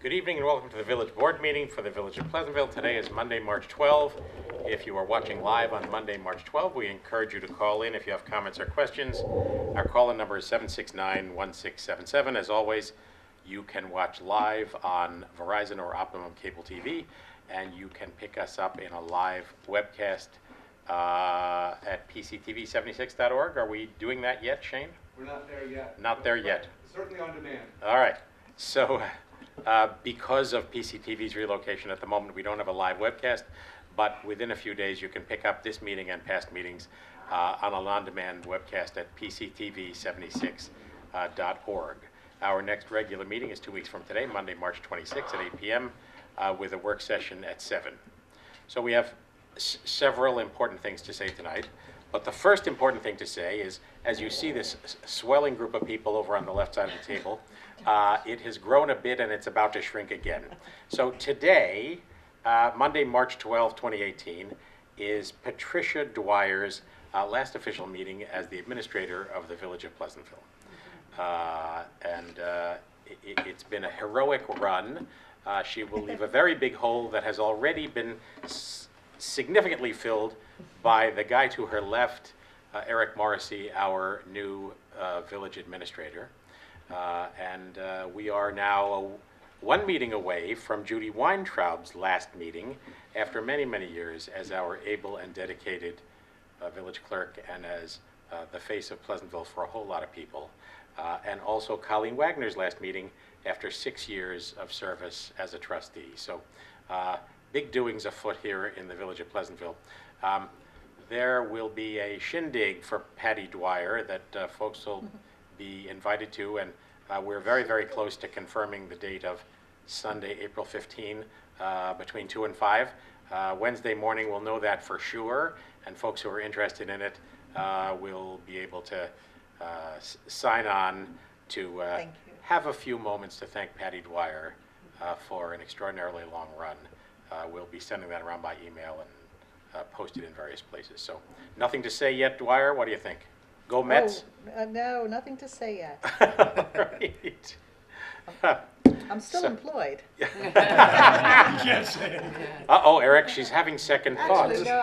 Good evening and welcome to the Village Board meeting for the Village of Pleasantville. Today is Monday, March 12. If you are watching live on Monday, March 12, we encourage you to call in if you have comments or questions. Our call-in number is 769-1677. As always, you can watch live on Verizon or Optimum Cable TV, and you can pick us up in a live webcast at pctv76.org. Are we doing that yet, Shane? We're not there yet. Not there yet. Certainly on demand. All right. So because of PCTV's relocation at the moment, we don't have a live webcast, but within a few days you can pick up this meeting and past meetings on an on-demand webcast at pctv76.org. Our next regular meeting is 2 weeks from today, Monday, March 26 at 8 p.m. With a work session at 7. So we have several important things to say tonight. But the first important thing to say is, as you see this swelling group of people over on the left side of the table, it has grown a bit and it's about to shrink again. So today, Monday, March 12, 2018, is Patricia Dwyer's last official meeting as the administrator of the Village of Pleasantville. It's been a heroic run. She will leave a very big hole that has already been significantly filled by the guy to her left, Eric Morrissey, our new village administrator. We are now one meeting away from Judy Weintraub's last meeting after many, many years as our able and dedicated village clerk and as the face of Pleasantville for a whole lot of people. And also Colleen Wagner's last meeting after 6 years of service as a trustee. So big doings afoot here in the Village of Pleasantville. There will be a shindig for Patty Dwyer that folks will be invited to, and we're very, very close to confirming the date of Sunday, April 15, between 2 and 5. Wednesday morning we'll know that for sure, and folks who are interested in it will be able to sign on to have a few moments to thank Patty Dwyer for an extraordinarily long run. We'll be sending that around by email and post it in various places. So nothing to say yet, Dwyer. What do you think? Go Mets? No, nothing to say yet. Right. I'm still employed. Uh-oh, Eric, she's having second thoughts. Actually, no,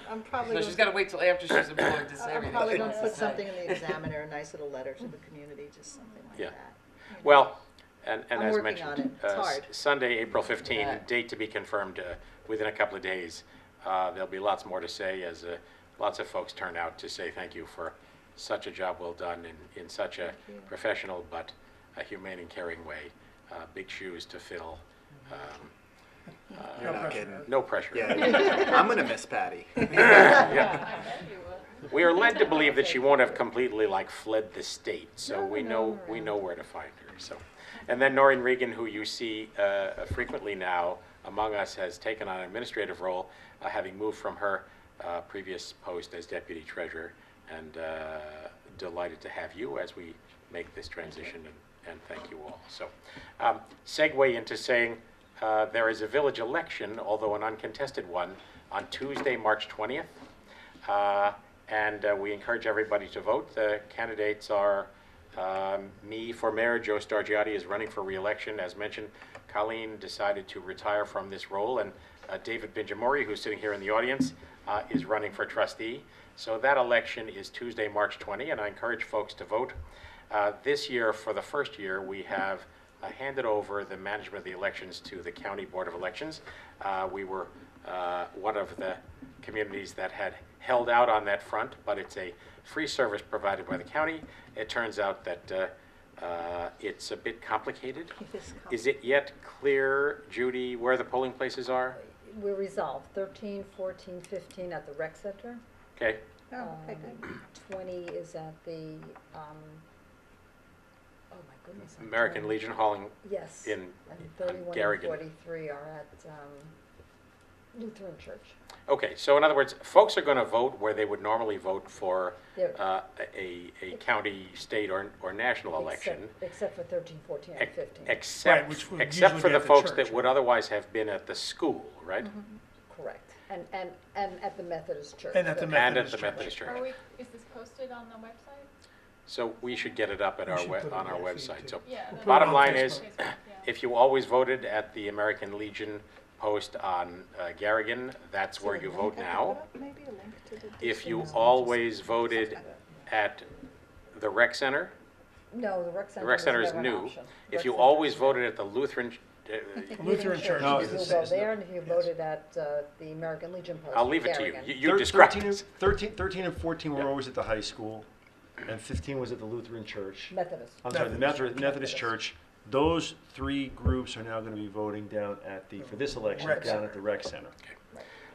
I'm probably No, she's got to wait till after she's employed to say I'm everything. probably she going to wants put say. something in the Examiner, a nice little letter to the community, just something like Yeah. that. You know. Well, and I'm as working mentioned, on it. It's hard. Sunday, April 15, Yeah. date to be confirmed within a couple of days. There'll be lots more to say as lots of folks turn out to say thank you for such a job well done in such a professional but a humane and caring way. Big shoes to fill. You're not kidding. No pressure. Yeah, I'm gonna miss Patty. Yeah. We are led to believe that she won't have completely fled the state, so we know where to find her. So, and then Noreen Regan, who you see frequently now among us, has taken on an administrative role, having moved from her previous post as deputy treasurer, and delighted to have you as we make this transition, and thank you all. So, segue into saying there is a village election, although an uncontested one, on Tuesday, March 20th. We encourage everybody to vote. The candidates are me for mayor. Joe Stargiotti is running for re-election. As mentioned, Colleen decided to retire from this role, and David Benjamori, who's sitting here in the audience, is running for trustee. So that election is Tuesday, March 20, and I encourage folks to vote. This year, for the first year, we have handed over the management of the elections to the County Board of Elections. We were one of the communities that had held out on that front, but it's a free service provided by the county. It turns out that it's a bit complicated. Is it yet clear, Judy, where the polling places are? We're resolved. 13, 14, 15 at the rec center. Okay. Oh, okay, good. 20 is at the, oh my goodness. I'm American trying- Legion Hall Yes. in And 31 and Garrigan. 43 are at Lutheran Church. Okay, so in other words, folks are going to vote where they would normally vote for They're- a county, state, or national election, Except for 13, 14, and 15. except which would except usually for be the at the folks church, that would otherwise have been at the school, right? Correct. And at the Methodist Church. And at the And at Methodist the Church. Methodist Church. Is this posted on the website? So we should get it up at We should put it on our on the feed, website. too. So Yeah. We'll put it bottom on line Facebook. is, Facebook, yeah. If you always voted at the American Legion post on Garrigan, that's where you vote now. Maybe a link to the. If you always voted at the rec center, No, the rec center. the rec center was is never an new. option. If Rec you center always is never- voted at the Lutheran, Lutheran Church No, is the You'll same. go there, and if you voted at the American Legion post. I'll leave it to you. Garrigan. You described 13 it. 13 and 14 were always at the high school, and 15 was at the Lutheran Church. Methodist. I'm sorry, the Methodist Church. Those three groups are now going to be voting down at for this election, Rec down center. at the rec center.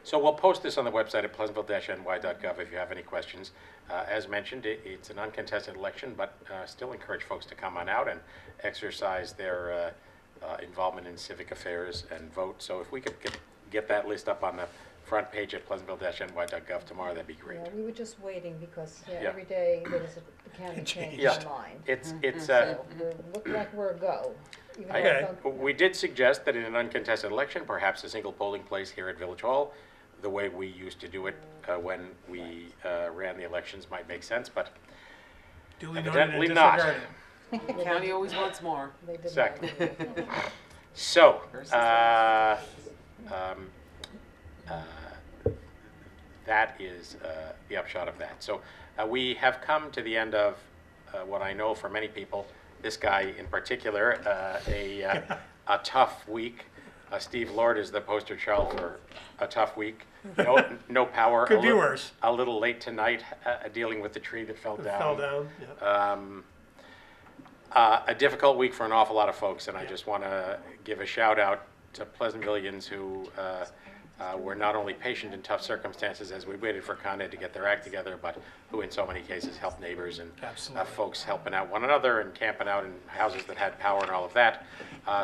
So we'll post this on the website at pleasantville-ny.gov if you have any questions. As mentioned, it's an uncontested election, but still encourage folks to come on out and exercise their involvement in civic affairs and vote. So if we could get that list up on the front page at pleasantville-ny.gov tomorrow, that'd be great. Yeah, we were just waiting because Yeah. every day there was a county change Yeah. in line. It's So we look like we're a go. even though Okay. it's un- We did suggest that in an uncontested election, perhaps a single polling place here at Village Hall, the way we used to do it when we ran the elections might make sense, but Duly noted and evidently not. disregarded. The county always wants more. They did Exactly. not. So, Versus that is the upshot of that. So we have come to the end of what I know for many people, this guy in particular, a tough week. Steve Lord is the poster child for a tough week. No power. Could be worse. A little late tonight, dealing with the tree that fell It down. fell down, yeah. A difficult week for an awful lot of folks, and I just want to give a shout out to Pleasantvilleans who were not only patient in tough circumstances as we waited for Con Ed to get their act together, but who in so many cases helped neighbors and Absolutely. folks helping out one another and camping out in houses that had power and all of that.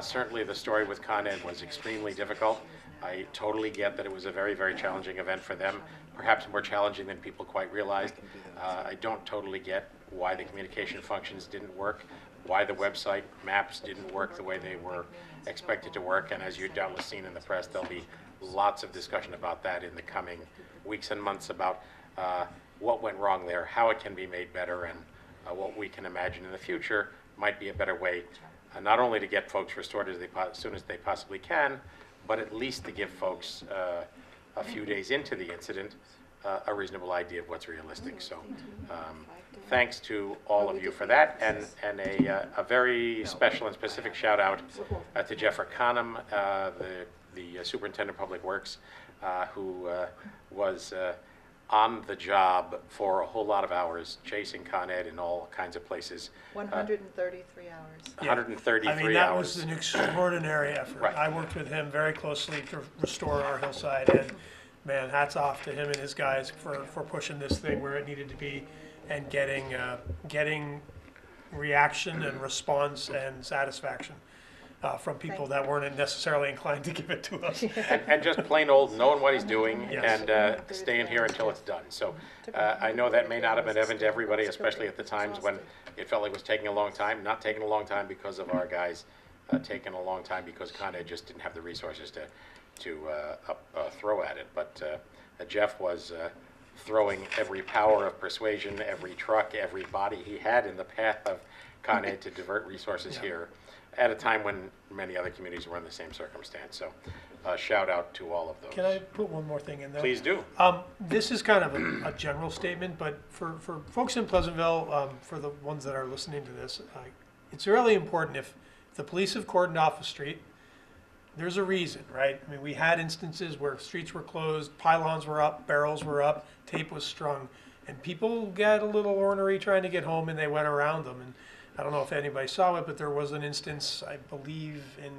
Certainly the story with Con Ed was extremely difficult. I totally get that it was a very, very challenging event for them, perhaps more challenging than people quite realized. I don't totally get why the communication functions didn't work, why the website maps didn't work the way they were expected to work, and as you've doubtless seen in the press, there'll be lots of discussion about that in the coming weeks and months about what went wrong there, how it can be made better, and what we can imagine in the future might be a better way, not only to get folks restored as soon as they possibly can, but at least to give folks a few days into the incident a reasonable idea of what's realistic. So thanks to all of you for that, and a very special and specific shout out to Jeff Conham, the Superintendent of Public Works, who was on the job for a whole lot of hours, chasing Con Ed in all kinds of places. 133 hours. 133 I mean, that hours. was an extraordinary effort. Right. I worked with him very closely to restore our hillside, and man, hats off to him and his guys for pushing this thing where it needed to be and getting reaction and response and satisfaction from people that weren't necessarily inclined to give it to us. And just plain old knowing what he's doing Yes. and staying here until it's done. So I know that may not have been evident to everybody, especially at the times when it felt like it was taking a long time. Not taking a long time because of our guys, taking a long time because Con Ed just didn't have the resources to throw at it. But Jeff was throwing every power of persuasion, every truck, every body he had in the path of Con Ed to divert resources here at a time when many other communities were in the same circumstance. So shout out to all of those. Can I put one more thing in there? Please do. This is kind of a general statement, but for folks in Pleasantville, for the ones that are listening to this, it's really important if the police have cordoned off a street, there's a reason, right? I mean, we had instances where streets were closed, pylons were up, barrels were up, tape was strung, and people got a little ornery trying to get home and they went around them. And I don't know if anybody saw it, but there was an instance, I believe, in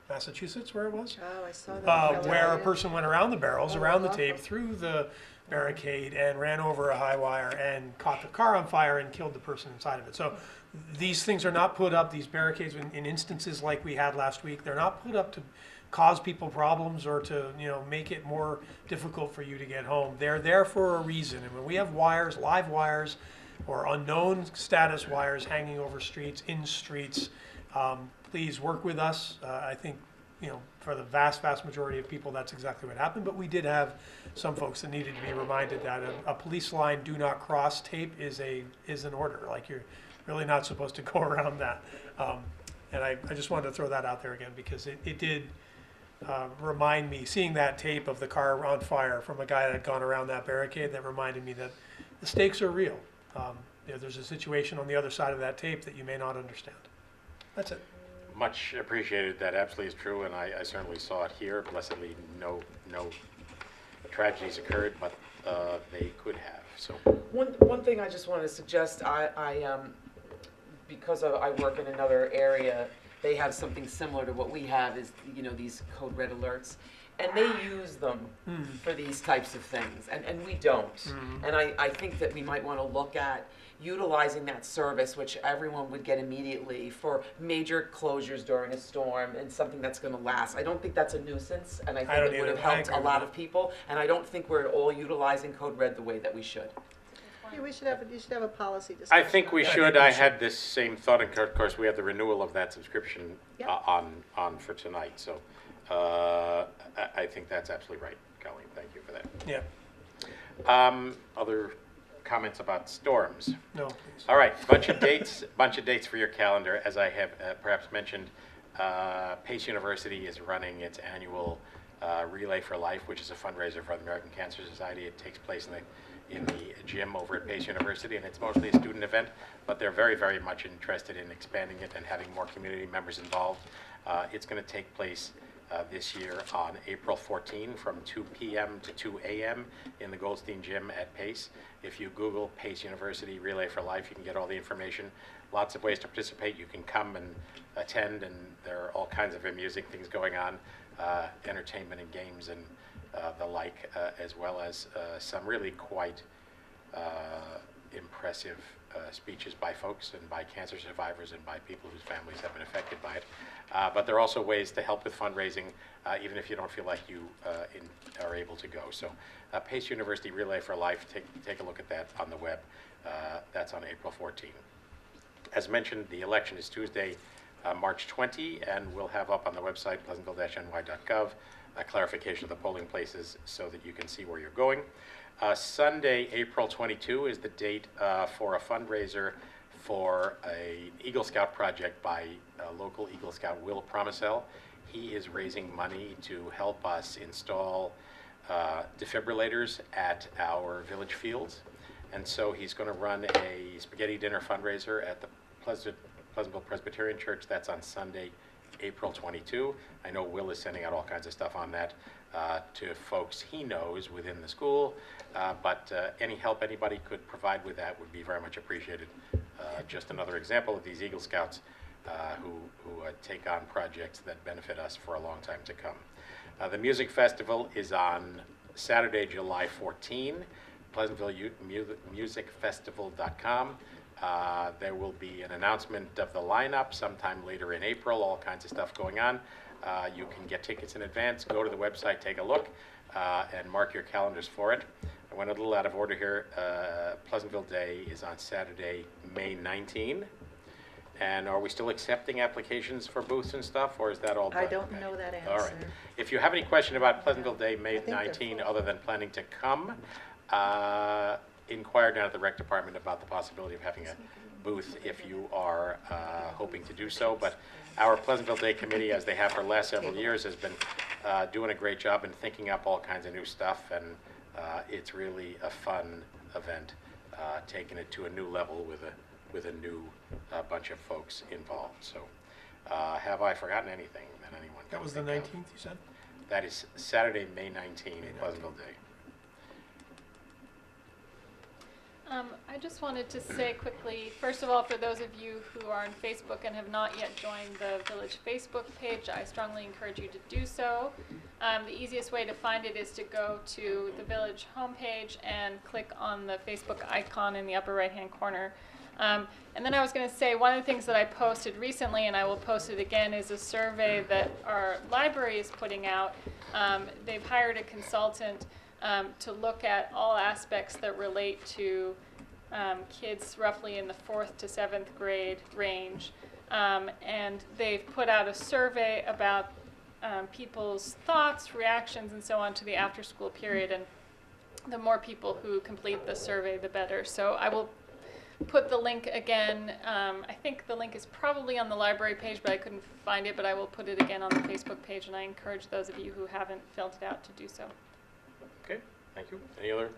Massachusetts where it was, Oh, I saw that. where a person went around the barrels, around the tape, through the barricade, and ran over a high wire and caught the car on fire and killed the person inside of it. So these things are not put up, these barricades, in instances like we had last week, they're not put up to cause people problems or to, make it more difficult for you to get home. They're there for a reason. And when we have wires, live wires, or unknown status wires hanging over streets, in streets, please work with us. I think, for the vast, vast majority of people, that's exactly what happened. But we did have some folks that needed to be reminded that a police line do not cross tape is an order. Like, you're really not supposed to go around that. And I just wanted to throw that out there again because it did remind me, seeing that tape of the car on fire from a guy that had gone around that barricade, that reminded me that the stakes are real. There's a situation on the other side of that tape that you may not understand. That's it. Much appreciated. That absolutely is true, and I certainly saw it here. Blessedly, no tragedies occurred, but they could have. So One thing I just wanted to suggest, because I work in another area, they have something similar to what we have, is, you know, these code red alerts. And they use them for these types of things, and we don't. And I think that we might want to look at utilizing that service, which everyone would get immediately, for major closures during a storm and something that's going to last. I don't think that's a nuisance, and I think don't it would have either. I helped agree a with lot that. of people. And I don't think we're all utilizing code red the way that we should. Yeah, you should have a policy discussion. I think we I should. think we I should. had this same thought, and of course, we have the renewal of that subscription Yep. on for tonight. So I think that's absolutely right, Colleen. Thank you for that. Yeah. Other comments about storms? No, please. All right, bunch of dates for your calendar. As I have perhaps mentioned, Pace University is running its annual Relay for Life, which is a fundraiser for the American Cancer Society. It takes place in the gym over at Pace University, and it's mostly a student event, but they're very, very much interested in expanding it and having more community members involved. It's going to take place this year on April 14 from 2 p.m. to 2 a.m. in the Goldstein Gym at Pace. If you Google Pace University Relay for Life, you can get all the information. Lots of ways to participate. You can come and attend, and there are all kinds of amusing things going on, entertainment and games and the like, as well as some really quite impressive speeches by folks and by cancer survivors and by people whose families have been affected by it. But there are also ways to help with fundraising, even if you don't feel like you are able to go. So Pace University Relay for Life, take a look at that on the web. That's on April 14. As mentioned, the election is Tuesday, March 20, and we'll have up on the website, pleasantville-ny.gov, a clarification of the polling places so that you can see where you're going. Sunday, April 22 is the date for a fundraiser for an Eagle Scout project by local Eagle Scout Will Promisel. He is raising money to help us install defibrillators at our village fields. And so he's going to run a spaghetti dinner fundraiser at the Pleasantville Presbyterian Church. That's on Sunday, April 22. I know Will is sending out all kinds of stuff on that to folks he knows within the school, but any help anybody could provide with that would be very much appreciated. Just another example of these Eagle Scouts who take on projects that benefit us for a long time to come. The music festival is on Saturday, July 14, PleasantvilleMusicFestival.com. There will be an announcement of the lineup sometime later in April, all kinds of stuff going on. You can get tickets in advance, go to the website, take a look, and mark your calendars for it. I went a little out of order here. Pleasantville Day is on Saturday, May 19. And are we still accepting applications for booths and stuff, or is that all done? I don't know that answer. All right. If you have any question about Pleasantville Day, May think they're 19, full. other than planning to come, inquire down at the rec department about the possibility of having a booth if you are hoping to do so. But our Pleasantville Day Committee, as they have for the last several years, has been doing a great job in thinking up all kinds of new stuff, and it's really a fun event, taking it to a new level with a new bunch of folks involved. So have I forgotten anything that anyone can That was the think of? 19th, you said? That is Saturday, May 19, Pleasantville Day. I just wanted to say quickly, first of all, for those of you who are on Facebook and have not yet joined the Village Facebook page, I strongly encourage you to do so. The easiest way to find it is to go to the Village homepage and click on the Facebook icon in the upper right-hand corner. And then I was going to say, one of the things that I posted recently, and I will post it again, is a survey that our library is putting out. They've hired a consultant to look at all aspects that relate to kids roughly in the 4th to 7th grade range. And they've put out a survey about people's thoughts, reactions, and so on to the after-school period. And the more people who complete the survey, the better. So I will put the link again. I think the link is probably on the library page, but I couldn't find it, but I will put it again on the Facebook page, and I encourage those of you who haven't filled it out to do so. Okay, thank you. Any other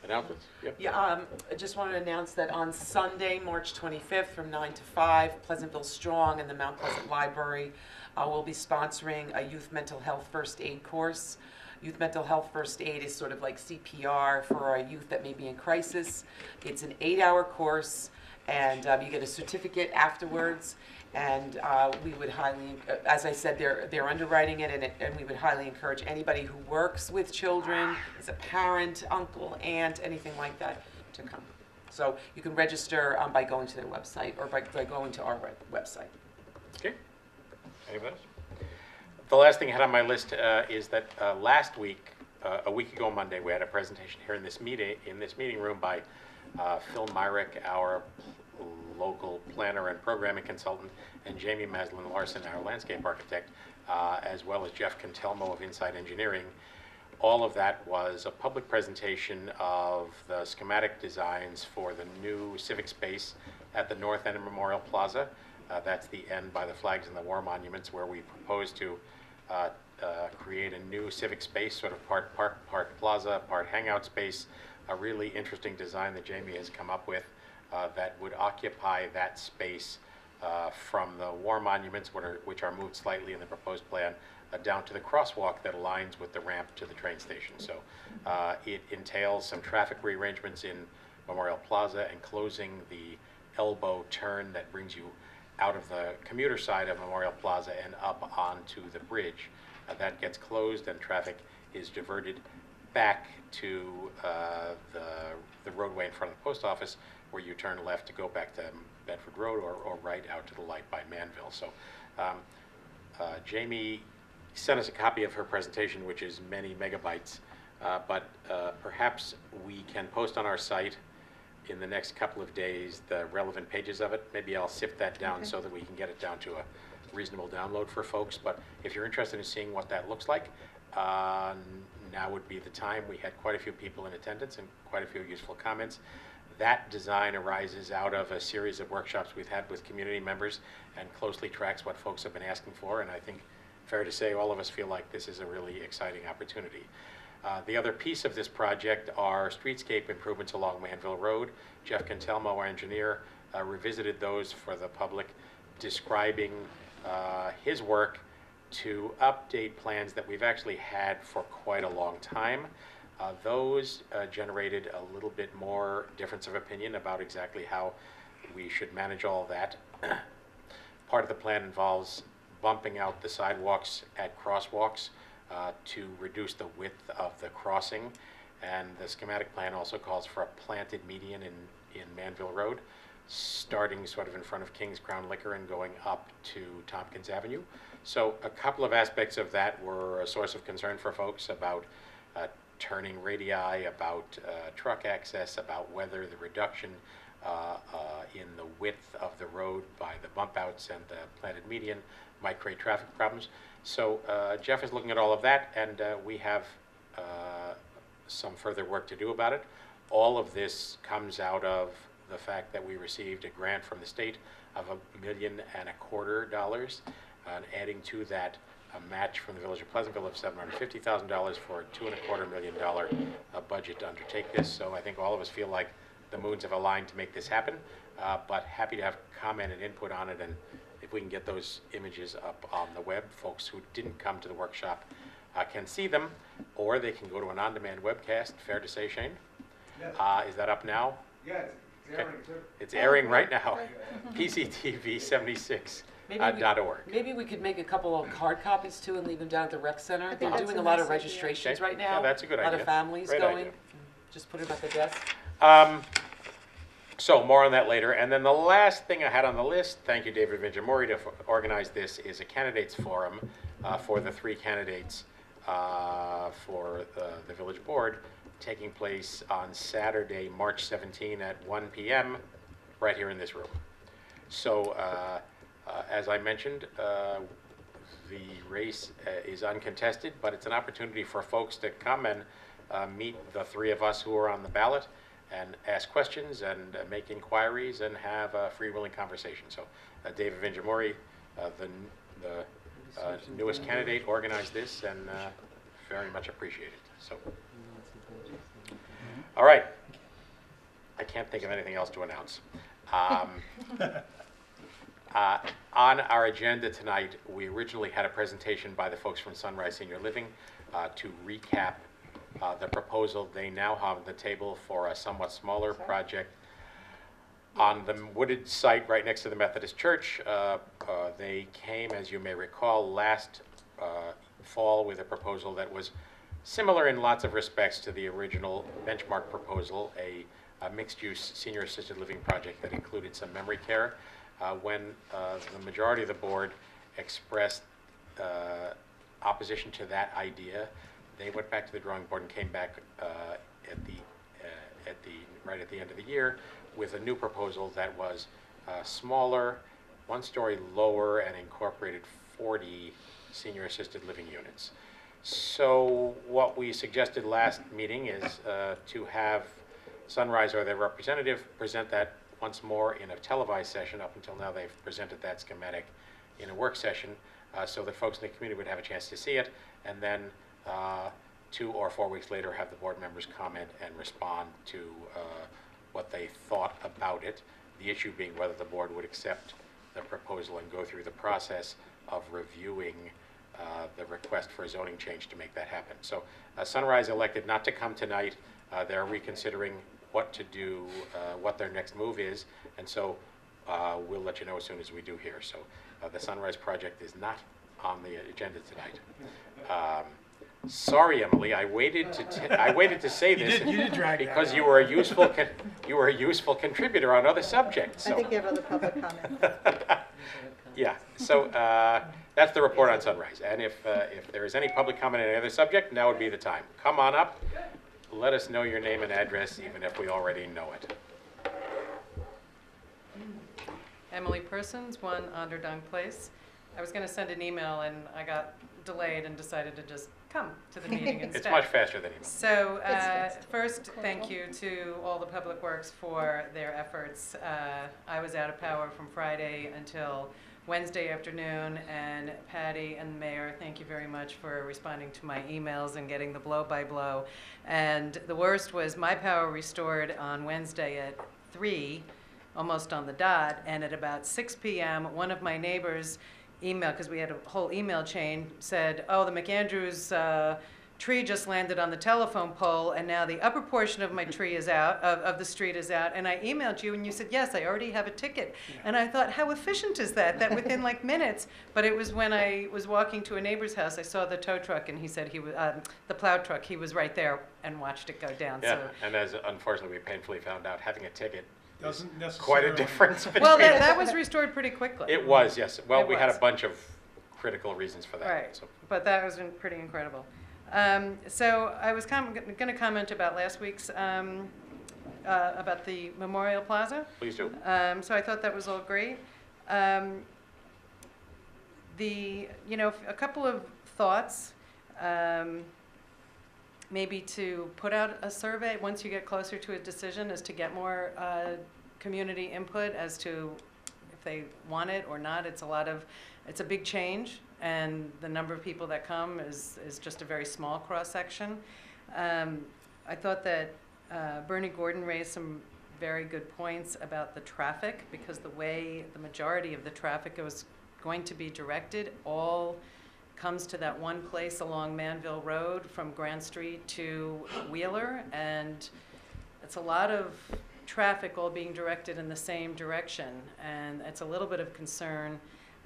announcements? Yep. Yeah, I just want to announce that on Sunday, March 25th, from 9 to 5, Pleasantville Strong and the Mount Pleasant Library will be sponsoring a youth mental health first aid course. Youth mental health first aid is sort of like CPR for a youth that may be in crisis. It's an 8-hour course, and you get a certificate afterwards. And we would highly, as I said, they're underwriting it, and we would highly encourage anybody who works with children, is a parent, uncle, aunt, anything like that, to come. So you can register by going to their website or by going to our website. Okay. Anybody else? The last thing I had on my list is that last week, a week ago Monday, we had a presentation here in this meeting room by Phil Myrick, our local planner and programming consultant, and Jamie Maslin Larson, our landscape architect, as well as Jeff Cantelmo of Inside Engineering. All of that was a public presentation of the schematic designs for the new civic space at the north end of Memorial Plaza. That's the end by the flags and the war monuments, where we propose to create a new civic space, sort of part park, part plaza, part hangout space. A really interesting design that Jamie has come up with that would occupy that space from the war monuments, which are moved slightly in the proposed plan, down to the crosswalk that aligns with the ramp to the train station. So it entails some traffic rearrangements in Memorial Plaza and closing the elbow turn that brings you out of the commuter side of Memorial Plaza and up onto the bridge. That gets closed and traffic is diverted back to the roadway in front of the post office, where you turn left to go back to Bedford Road or right out to the light by Manville. So Jamie sent us a copy of her presentation, which is many megabytes, but perhaps we can post on our site in the next couple of days the relevant pages of it. Maybe I'll sift that down so that we can get it down to a reasonable download for folks. But if you're interested in seeing what that looks like, now would be the time. We had quite a few people in attendance and quite a few useful comments. That design arises out of a series of workshops we've had with community members and closely tracks what folks have been asking for. And I think, fair to say, all of us feel like this is a really exciting opportunity. The other piece of this project are streetscape improvements along Manville Road. Jeff Cantelmo, our engineer, revisited those for the public, describing his work to update plans that we've actually had for quite a long time. Those generated a little bit more difference of opinion about exactly how we should manage all of that. Part of the plan involves bumping out the sidewalks at crosswalks to reduce the width of the crossing, and the schematic plan also calls for a planted median in Manville Road, starting sort of in front of King's Crown Liquor and going up to Tompkins Avenue. So a couple of aspects of that were a source of concern for folks about turning radii, about truck access, about whether the reduction in the width of the road by the bump outs and the planted median might create traffic problems. So Jeff is looking at all of that, and we have some further work to do about it. All of this comes out of the fact that we received a grant from the state of $1.25 million, and adding to that a match from the Village of Pleasantville of $750,000 for a $2.25 million budget to undertake this. So I think all of us feel like the moons have aligned to make this happen, but happy to have comment and input on it. And if we can get those images up on the web, folks who didn't come to the workshop can see them, or they can go to an on-demand webcast. Fair to say, Shane? Yes. Is that up now? Yeah, it's airing too. It's airing right now. PCTV76.org. Maybe we could make a couple of hard copies too and leave them down at the rec center. think They're that's doing a a lot nice of idea. registrations Okay. right now. Yeah, that's a good A lot idea. of families Great going. idea. Just put them at the desk. So more on that later. And then the last thing I had on the list, thank you, David Vinjamori, to organize this, is a candidates forum for the 3 candidates for the village board, taking place on Saturday, March 17 at 1 p.m. right here in this room. So as I mentioned, the race is uncontested, but it's an opportunity for folks to come and meet the 3 of us who are on the ballot. and ask questions and make inquiries and have a freewheeling conversation. So David Vinjamori, the newest candidate, organized this, and very much appreciated. So, all right. I can't think of anything else to announce. On our agenda tonight, we originally had a presentation by the folks from Sunrise Senior Living to recap the proposal they now have on the table for a somewhat smaller project on the wooded site right next to the Methodist Church. They came, as you may recall, last fall with a proposal that was similar in lots of respects to the original benchmark proposal, a mixed-use senior assisted living project that included some memory care. When the majority of the board expressed opposition to that idea, they went back to the drawing board and came back right at the end of the year with a new proposal that was smaller, 1 story lower, and incorporated 40 senior assisted living units. So what we suggested last meeting is to have Sunrise or their representative present that once more in a televised session. Up until now, they've presented that schematic in a work session so that folks in the community would have a chance to see it, and then 2 or 4 weeks later have the board members comment and respond to what they thought about it, the issue being whether the board would accept the proposal and go through the process of reviewing the request for a zoning change to make that happen. So Sunrise elected not to come tonight. They're reconsidering what to do, what their next move is, and so we'll let you know as soon as we do here. So the Sunrise project is not on the agenda tonight. Sorry, Emily, I waited to say this You did drag that because out. you were a useful contributor on other subjects. I So. think you have other public comment. Yeah, so that's the report on Sunrise. And if there is any public comment on any other subject, now would be the time. Come on up, let us know your name and address, even if we already know it. Emily Persons, 1 Onderdung Place. I was going to send an email and I got delayed and decided to just come to the meeting instead. It's much faster than email. So It's first, thank you to all the Public Works for their efforts. I was out of power from Friday until Wednesday afternoon, and Patty and the mayor, thank you very much for responding to my emails and getting the blow-by-blow. And the worst was my power restored on Wednesday at 3, almost on the dot, and at about 6 p.m., one of my neighbors email, because we had a whole email chain, said, oh, the McAndrews tree just landed on the telephone pole, and now the upper portion of my tree is out, of the street is out. And I emailed you, and you said, yes, I already have a ticket. Yeah. And I thought, how efficient is that? That within like minutes. But it was when I was walking to a neighbor's house, I saw the tow truck, and he said he was, the plow truck, he was right there and watched it go down. Yeah, So. and as unfortunately we painfully found out, having a ticket Doesn't is quite a necessarily- difference between. Well, that was restored pretty quickly. It was, yes. Well, It we had a was. bunch of critical reasons for that. Right, So. but that was pretty incredible. So I was going to comment about last week's, about the Memorial Plaza. Please do. So I thought that was all great. A couple of thoughts, maybe to put out a survey once you get closer to a decision, is to get more community input as to if they want it or not. It's a big change, and the number of people that come is just a very small cross-section. I thought that Bernie Gordon raised some very good points about the traffic, because the way the majority of the traffic was going to be directed all comes to that one place along Manville Road from Grand Street to Wheeler, and it's a lot of traffic all being directed in the same direction, and it's a little bit of concern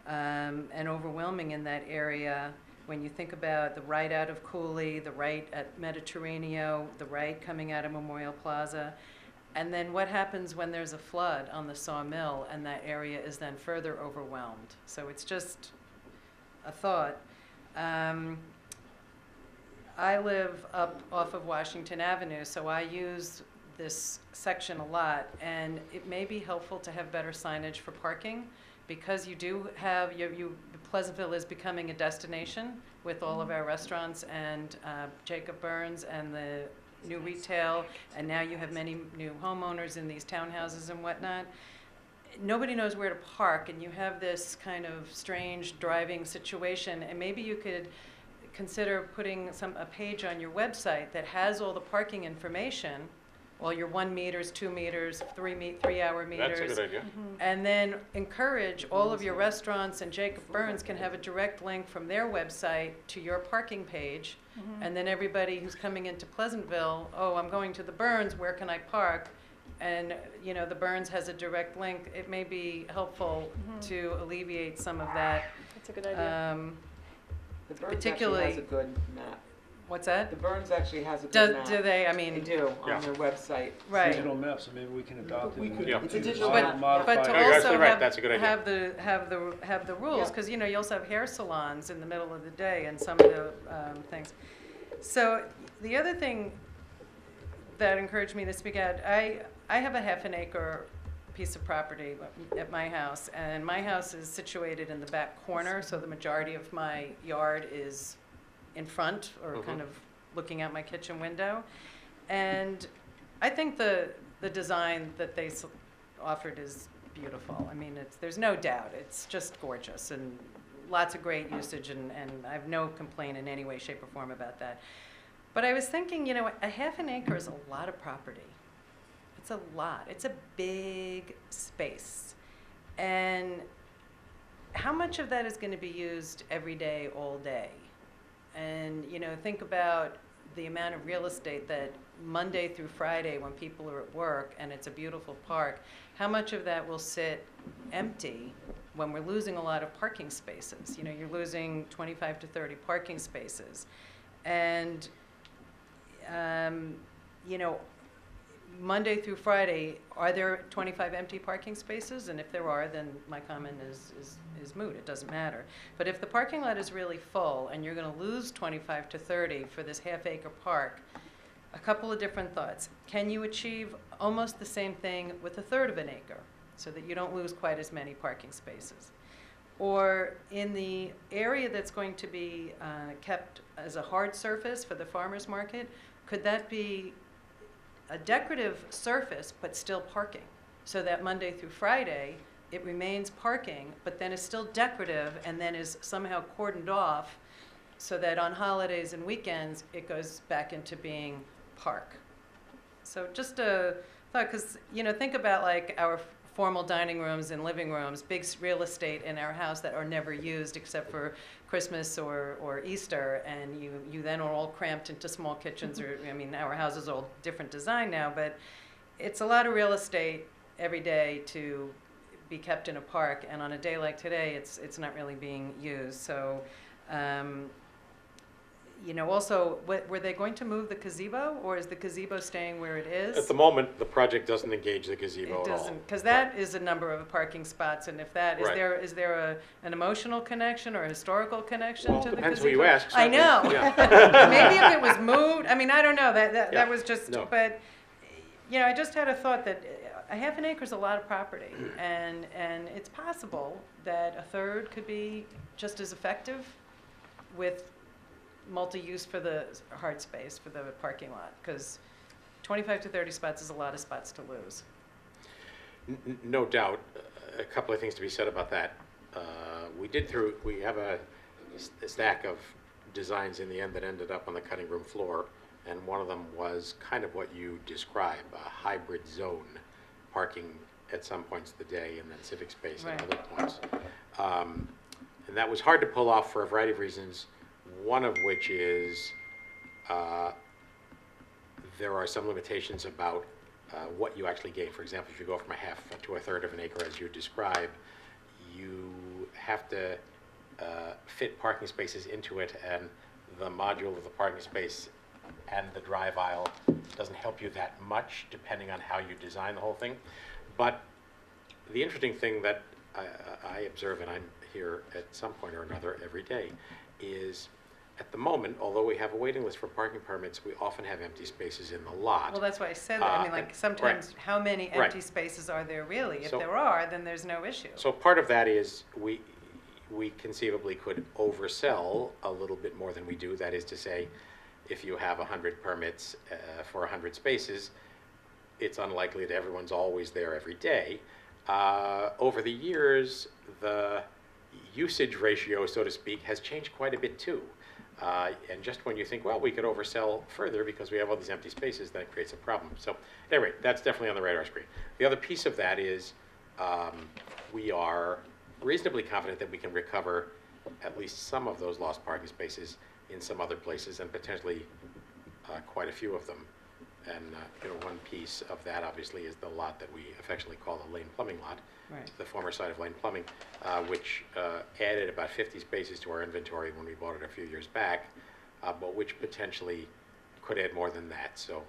and overwhelming in that area when you think about the right out of Cooley, the right at Mediterraneo, the right coming out of Memorial Plaza, and then what happens when there's a flood on the Sawmill and that area is then further overwhelmed. So it's just a thought. I live up off of Washington Avenue, so I use this section a lot, and it may be helpful to have better signage for parking, because you do have, Pleasantville is becoming a destination with all of our restaurants, and Jacob Burns and the new retail, and now you have many new homeowners in these townhouses and whatnot. Nobody knows where to park, and you have this kind of strange driving situation, and maybe you could consider putting a page on your website that has all the parking information, all your 1 meters, 2 meters, 3-hour meters. That's a good idea. And then encourage all of your restaurants, and Jacob Burns can have a direct link from their website to your parking page. And then everybody who's coming into Pleasantville, oh, I'm going to the Burns, where can I park? And, you know, the Burns has a direct link. It may be helpful to alleviate some of that. That's a good idea. The Burns particularly- actually has a good map. What's that? The Burns actually has a good map. Do they? I They mean, do, Yeah. on their website. right. Digital map, so maybe we can adopt it. could- Yeah. It's a digital But, map. Modify but to it. No, you're also absolutely right. That's a good idea. have the rules, Yeah. because, you know, you also have hair salons in the middle of the day and some of the things. So the other thing that encouraged me to speak out, I have a half an acre piece of property at my house, and my house is situated in the back corner, so the majority of my yard is in front, or kind of looking out my kitchen window. And I think the design that they offered is beautiful. I mean, there's no doubt, it's just gorgeous, and lots of great usage, and I have no complaint in any way, shape, or form about that. But I was thinking, you know, a half an acre is a lot of property. It's a lot. It's a big space. And how much of that is going to be used every day, all day? And, you know, think about the amount of real estate that Monday through Friday, when people are at work and it's a beautiful park, how much of that will sit empty when we're losing a lot of parking spaces? You know, you're losing 25 to 30 parking spaces. And, you know, Monday through Friday, are there 25 empty parking spaces? And if there are, then my comment is moot. It doesn't matter. But if the parking lot is really full and you're going to lose 25 to 30 for this half-acre park, a couple of different thoughts. Can you achieve almost the same thing with a third of an acre so that you don't lose quite as many parking spaces? Or in the area that's going to be kept as a hard surface for the farmer's market, could that be a decorative surface but still parking, so that Monday through Friday it remains parking but then is still decorative and then is somehow cordoned off so that on holidays and weekends it goes back into being park? So just a thought, because, you know, think about like our formal dining rooms and living rooms, big real estate in our house that are never used except for Christmas or Easter, and you then are all cramped into small kitchens, or, I mean, our house is all different design now, but it's a lot of real estate every day to be kept in a park, and on a day like today, it's not really being used. So, you know, also, were they going to move the gazebo, or is the gazebo staying where it is? At the moment, the project doesn't engage the gazebo It at all. doesn't, because that is a number of parking spots, and if that, Right. is there an emotional connection or a historical connection Well, to the depends gazebo? who you ask. I certainly. know. Yeah. Maybe if it was moved, I mean, I don't know, Yeah, that was just, no. but, you know, I just had a thought that a half an acre is a lot of property, and it's possible that a third could be just as effective with multi-use for the hard space, for the parking lot, because 25 to 30 spots is a lot of spots to lose. No doubt. A couple of things to be said about that. We have a stack of designs in the end that ended up on the cutting room floor, and one of them was kind of what you describe, a hybrid zone, parking at some points of the day and then civic space at Right. other points. And that was hard to pull off for a variety of reasons, one of which is there are some limitations about what you actually gain. For example, if you go from a half to a third of an acre, as you describe, you have to fit parking spaces into it, and the module of the parking space and the drive aisle doesn't help you that much, depending on how you design the whole thing. But the interesting thing that I observe, and I'm here at some point or another every day, is at the moment, although we have a waiting list for parking permits, we often have empty spaces in the lot. Well, that's why I said that. I mean, like, and- sometimes, how many Right. empty spaces are there really? If So- there are, then there's no issue. So part of that is we conceivably could oversell a little bit more than we do. That is to say, if you have 100 permits for 100 spaces, it's unlikely that everyone's always there every day. Over the years, the usage ratio, so to speak, has changed quite a bit too. And just when you think, well, we could oversell further because we have all these empty spaces, then it creates a problem. So anyway, that's definitely on the radar screen. The other piece of that is we are reasonably confident that we can recover at least some of those lost parking spaces in some other places, and potentially quite a few of them. And one piece of that obviously is the lot that we affectionately call the Lane Plumbing lot, Right. the former site of Lane Plumbing, which added about 50 spaces to our inventory when we bought it a few years back, but which potentially could add more than that. So,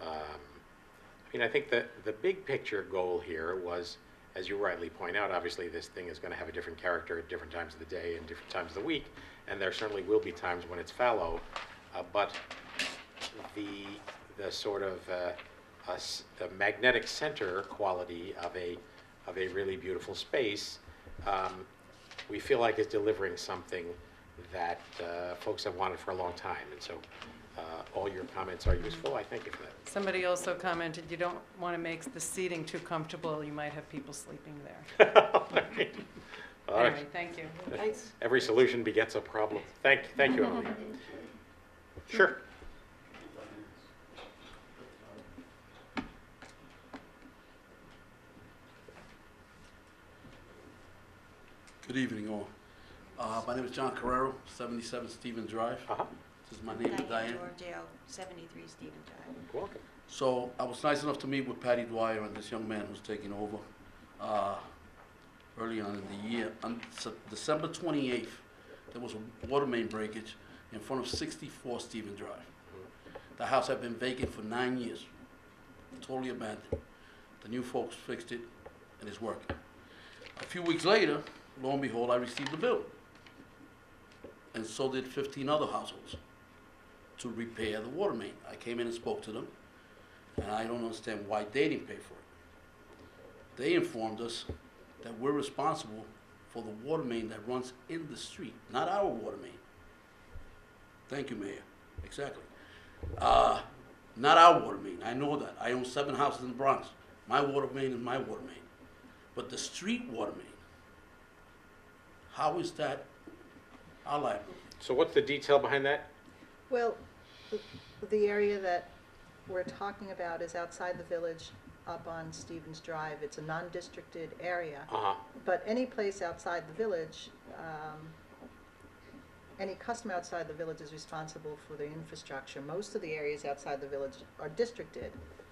I think the big picture goal here was, as you rightly point out, obviously this thing is going to have a different character at different times of the day and different times of the week, and there certainly will be times when it's fallow, but the sort of a magnetic center quality of a really beautiful space, we feel like is delivering something that folks have wanted for a long time. And so all your comments are useful. I thank you for that. Somebody also commented, you don't want to make the seating too comfortable, you might have people sleeping there. All right. Anyway, thank you. Thanks. Every solution begets a problem. Thank you, Emily. Sure. Good evening, all. My name is John Carrero, 77 Stevens Drive. This is my neighbor Diane. Giorgio, 73 Stevens Drive. Welcome. So I was nice enough to meet with Patty Dwyer and this young man who's taking over early on in the year. On December 28th, there was a water main breakage in front of 64 Stevens Drive. The house had been vacant for 9 years, totally abandoned. The new folks fixed it, and it's working. A few weeks later, lo and behold, I received a bill. And so did 15 other households to repair the water main. I came in and spoke to them, and I don't understand why they didn't pay for it. They informed us that we're responsible for the water main that runs in the street, not our water main. Thank you, Mayor. Exactly. Not our water main. I know that. I own 7 houses in the Bronx. My water main is my water main. But the street water main, how is that our liability? So what's the detail behind that? Well, the area that we're talking about is outside the village, up on Stevens Drive. It's a non-districted area. But any place outside the village, any customer outside the village is responsible for the infrastructure. Most of the areas outside the village are districted.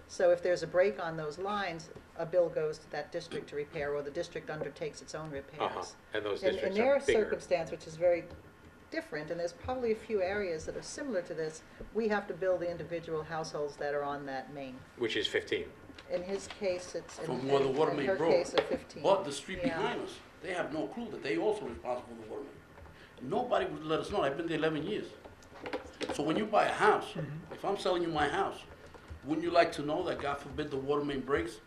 So if there's a break on those lines, a bill goes to that district to repair, or the district undertakes its own repairs. And those In districts their are bigger. circumstance, which is very different, and there's probably a few areas that are similar to this, we have to bill the individual households that are on that main. Which is 15. In his case, it's, From where the water in main her broke. case, of 15. But the street Yeah. behind us, they have no clue that they also responsible for the water main. Nobody would let us know. I've been there 11 years. So when you buy a house, if I'm selling you my house, wouldn't you like to know that, God forbid, the water main breaks?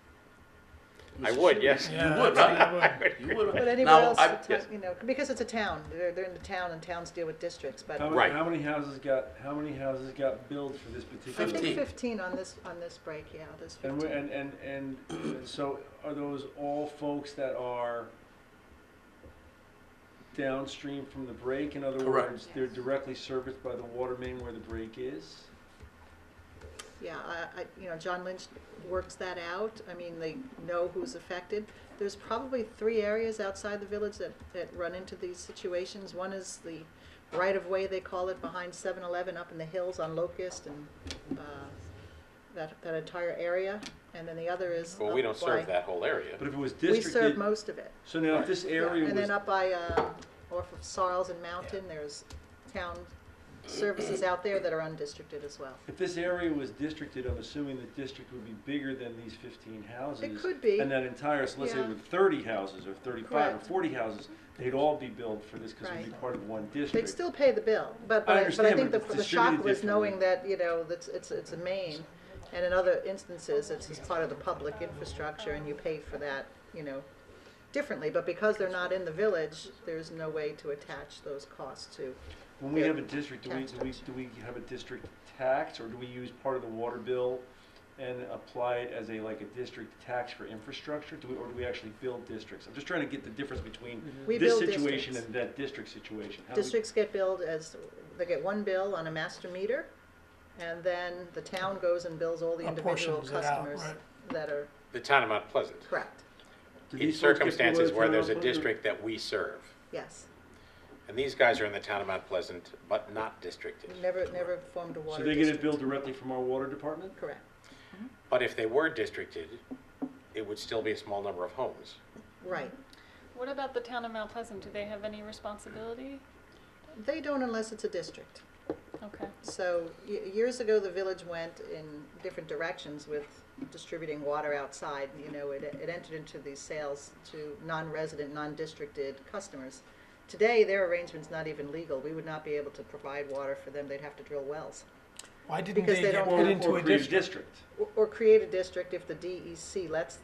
I would, yes. You would, right? I would You would. But anywhere Now, else, I- yes. because it's a town, they're in the town, and towns deal with districts, but How I many, Right. how many houses got billed for this particular? think 15. 15 on this break, yeah, there's And 15. and so are those all folks that are downstream from the break? In other Correct. words, they're directly serviced by the water main where the break is? Yeah, John Lynch works that out. I mean, they know who's affected. There's probably 3 areas outside the village that run into these situations. One is the right-of-way, they call it, behind 7-Eleven up in the hills on Locust and that entire area. And then the other is Well, we up don't serve by- that whole area. But if it was We serve districted, most of it. so now if this Yeah, area and was, then up by, off of Sarles and Mountain, there's town services out there that are undistricted as well. if this area was districted, I'm assuming the district would be bigger than these 15 houses. It could be. And that entire, so let's say Yeah. with 30 houses or 35 Correct. or 40 houses, they'd all be billed for this because it would be Right. part of one They'd district. still pay the bill, but I I understand, think but it's the shock distributed was knowing differently. that, it's a main, and in other instances, it's as part of the public infrastructure, and you pay for that, differently, but because they're not in the village, there's no way to attach those costs to When we have a district, do we have a district tax, or do we use part of the water bill and apply it as like a district tax for infrastructure? Or do we actually build districts? I'm just trying to get the difference between We this build situation districts. and that district situation. How do we- Districts get billed they get one bill on a master meter, and then the town goes and bills all the individual Apportions it out, customers right. that are The town of Mount Pleasant. correct. Do In these folks get to circumstances go where to there's a Mount Pleasant? district that we serve. Yes. And these guys are in the town of Mount Pleasant, but not districted. Never formed a water So they district. get it billed directly from our water department? Correct. But if they were districted, it would still be a small number of homes. Right. What about the town of Mount Pleasant? Do they have any responsibility? They don't unless it's a district. Okay. So years ago, the village went in different directions with distributing water outside. You know, it entered into these sales to non-resident, non-districted customers. Today, their arrangement's not even legal. We would not be able to provide water for them. They'd have to drill wells. Why didn't Because they they get don't put have- into Or a create district? Or create a district if the DEP lets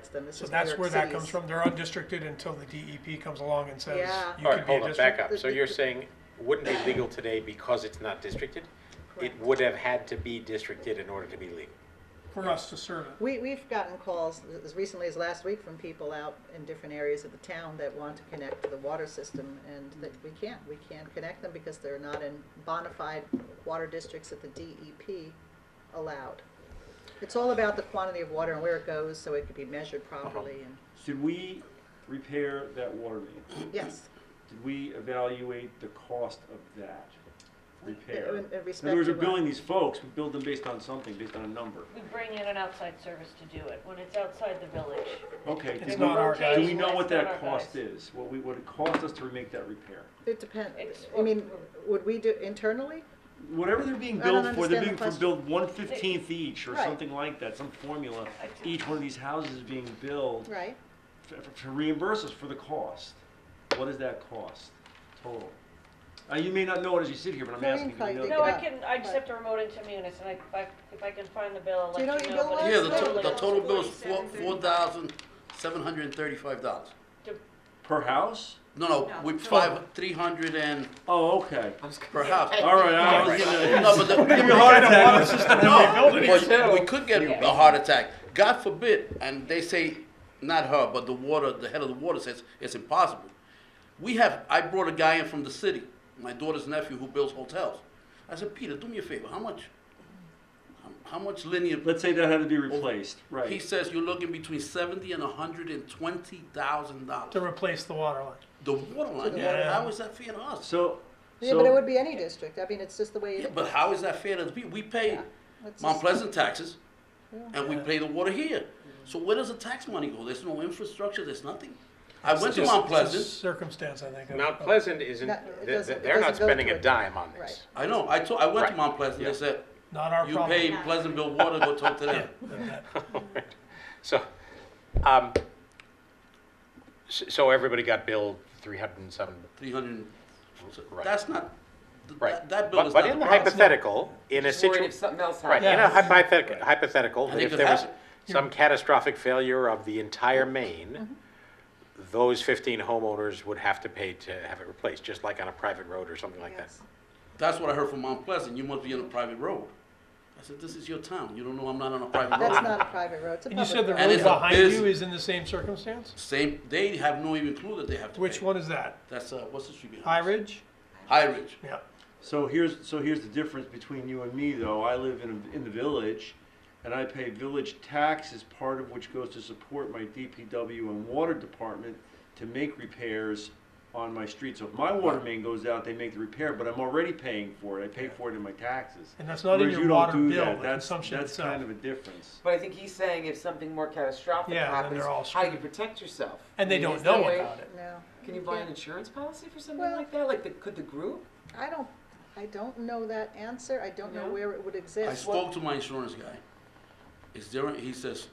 them. This So is New that's York where that City's. comes from? They're undistricted until the DEP comes along and says, Yeah. you All right, can be a hold on, back district? up. So you're saying it wouldn't be legal today because it's not districted? It Correct. would have had to be districted in order to be legal. For us to serve it. We've gotten calls as recently as last week from people out in different areas of the town that want to connect to the water system, and that we can't connect them because they're not in bona fide water districts that the DEP allowed. It's all about the quantity of water and where it goes, so it could be measured properly, and, Should we repair that water main? yes. Did we evaluate the cost of that repair? In In respect other words, to we're billing these folks, we build them based on something, based on a number. We bring in an outside service to do it when it's outside the village. Okay, It's do not our we, guys. do we know what It's not that our cost guys. is? What it cost us to make that repair? It depends. It's- I mean, would we do internally? Whatever they're being I don't billed for, they're understand being the for billed 1/15th each, or Right. something like that, some formula. Each one of these houses is being billed Right. to reimburse us for the cost. What does that cost total? You may not know it as you sit here, but I'm Maureen asking, do you probably know? did. No, Yeah. I just have to remote into Munis, and if I can find the bill, I'll Do you know let what you your know. bill but was? Yeah, it's the totally- total bill is $4,735. Per house? No, with Total. 300 and Oh, okay. per house. All right, I was gonna. No, but Give me a heart attack. No, but we could get a heart attack. God forbid, and they say, not her, but the head of the water says it's impossible. I brought a guy in from the city, my daughter's nephew who builds hotels. I said, Peter, do me a favor, how much linear? Let's say that had to be replaced, He right? says you're looking between $70,000 and $120,000. To replace the water line. The water line, the water how line. is that fair to us? So, Yeah, but it would be any district. I mean, it's just the way it Yeah, is. but how is that fair to the people? We pay Yeah, that's Mount just- Pleasant taxes, and we Yeah. pay the water here. So where does the tax money go? There's no infrastructure, there's nothing. I went to Just- Mount it's a Pleasant, circumstance, I think. of- Mount Pleasant isn't, Not- it doesn't- it they're not doesn't go spending to a it. dime on this. Right. I know, I went to Right. Mount Pleasant, Yeah. they said, Not our you problem. pay Pleasantville Water, go talk to Yeah, them. that- So, so everybody got billed 300 and some, 300, Right. that's not, right. that bill is But not in the the problem. hypothetical, in a Just worried situation, if something else right, happens. in a hypothetical, And that it if could there was happen. some catastrophic failure of the entire main, those 15 homeowners would have to pay to have it replaced, just like on a private road or something like that. Yes. That's what I heard from Mount Pleasant, you must be on a private road. I said, this is your town, you don't know I'm not on a private That's road. not a private road. It's a And you public said the road. And road it's a behind busy- you is in the same circumstance? Same, they have no even clue that they have to pay. Which one is that? That's, what's the street behind High us? Ridge? High Ridge. Yeah. So here's the difference between you and me, though. I live in the village, and I pay village taxes, part of which goes to support my DPW and water department to make repairs on my street. So if my water main goes out, they make the repair, but I'm already paying for it. I pay for it in my taxes. And that's not in Whereas your you don't water do bill, that. the That's consumption itself. kind of a difference. But I think he's saying if something more catastrophic Yeah, then happens, they're all how do you screwed. protect yourself? And they I mean, don't is there know a way- about it. No. Can you buy an can't. insurance policy for something Well- like that? Like, could the group? I don't know that answer. I don't know No? where it would I exist. spoke to my insurance guy. Is there, he says,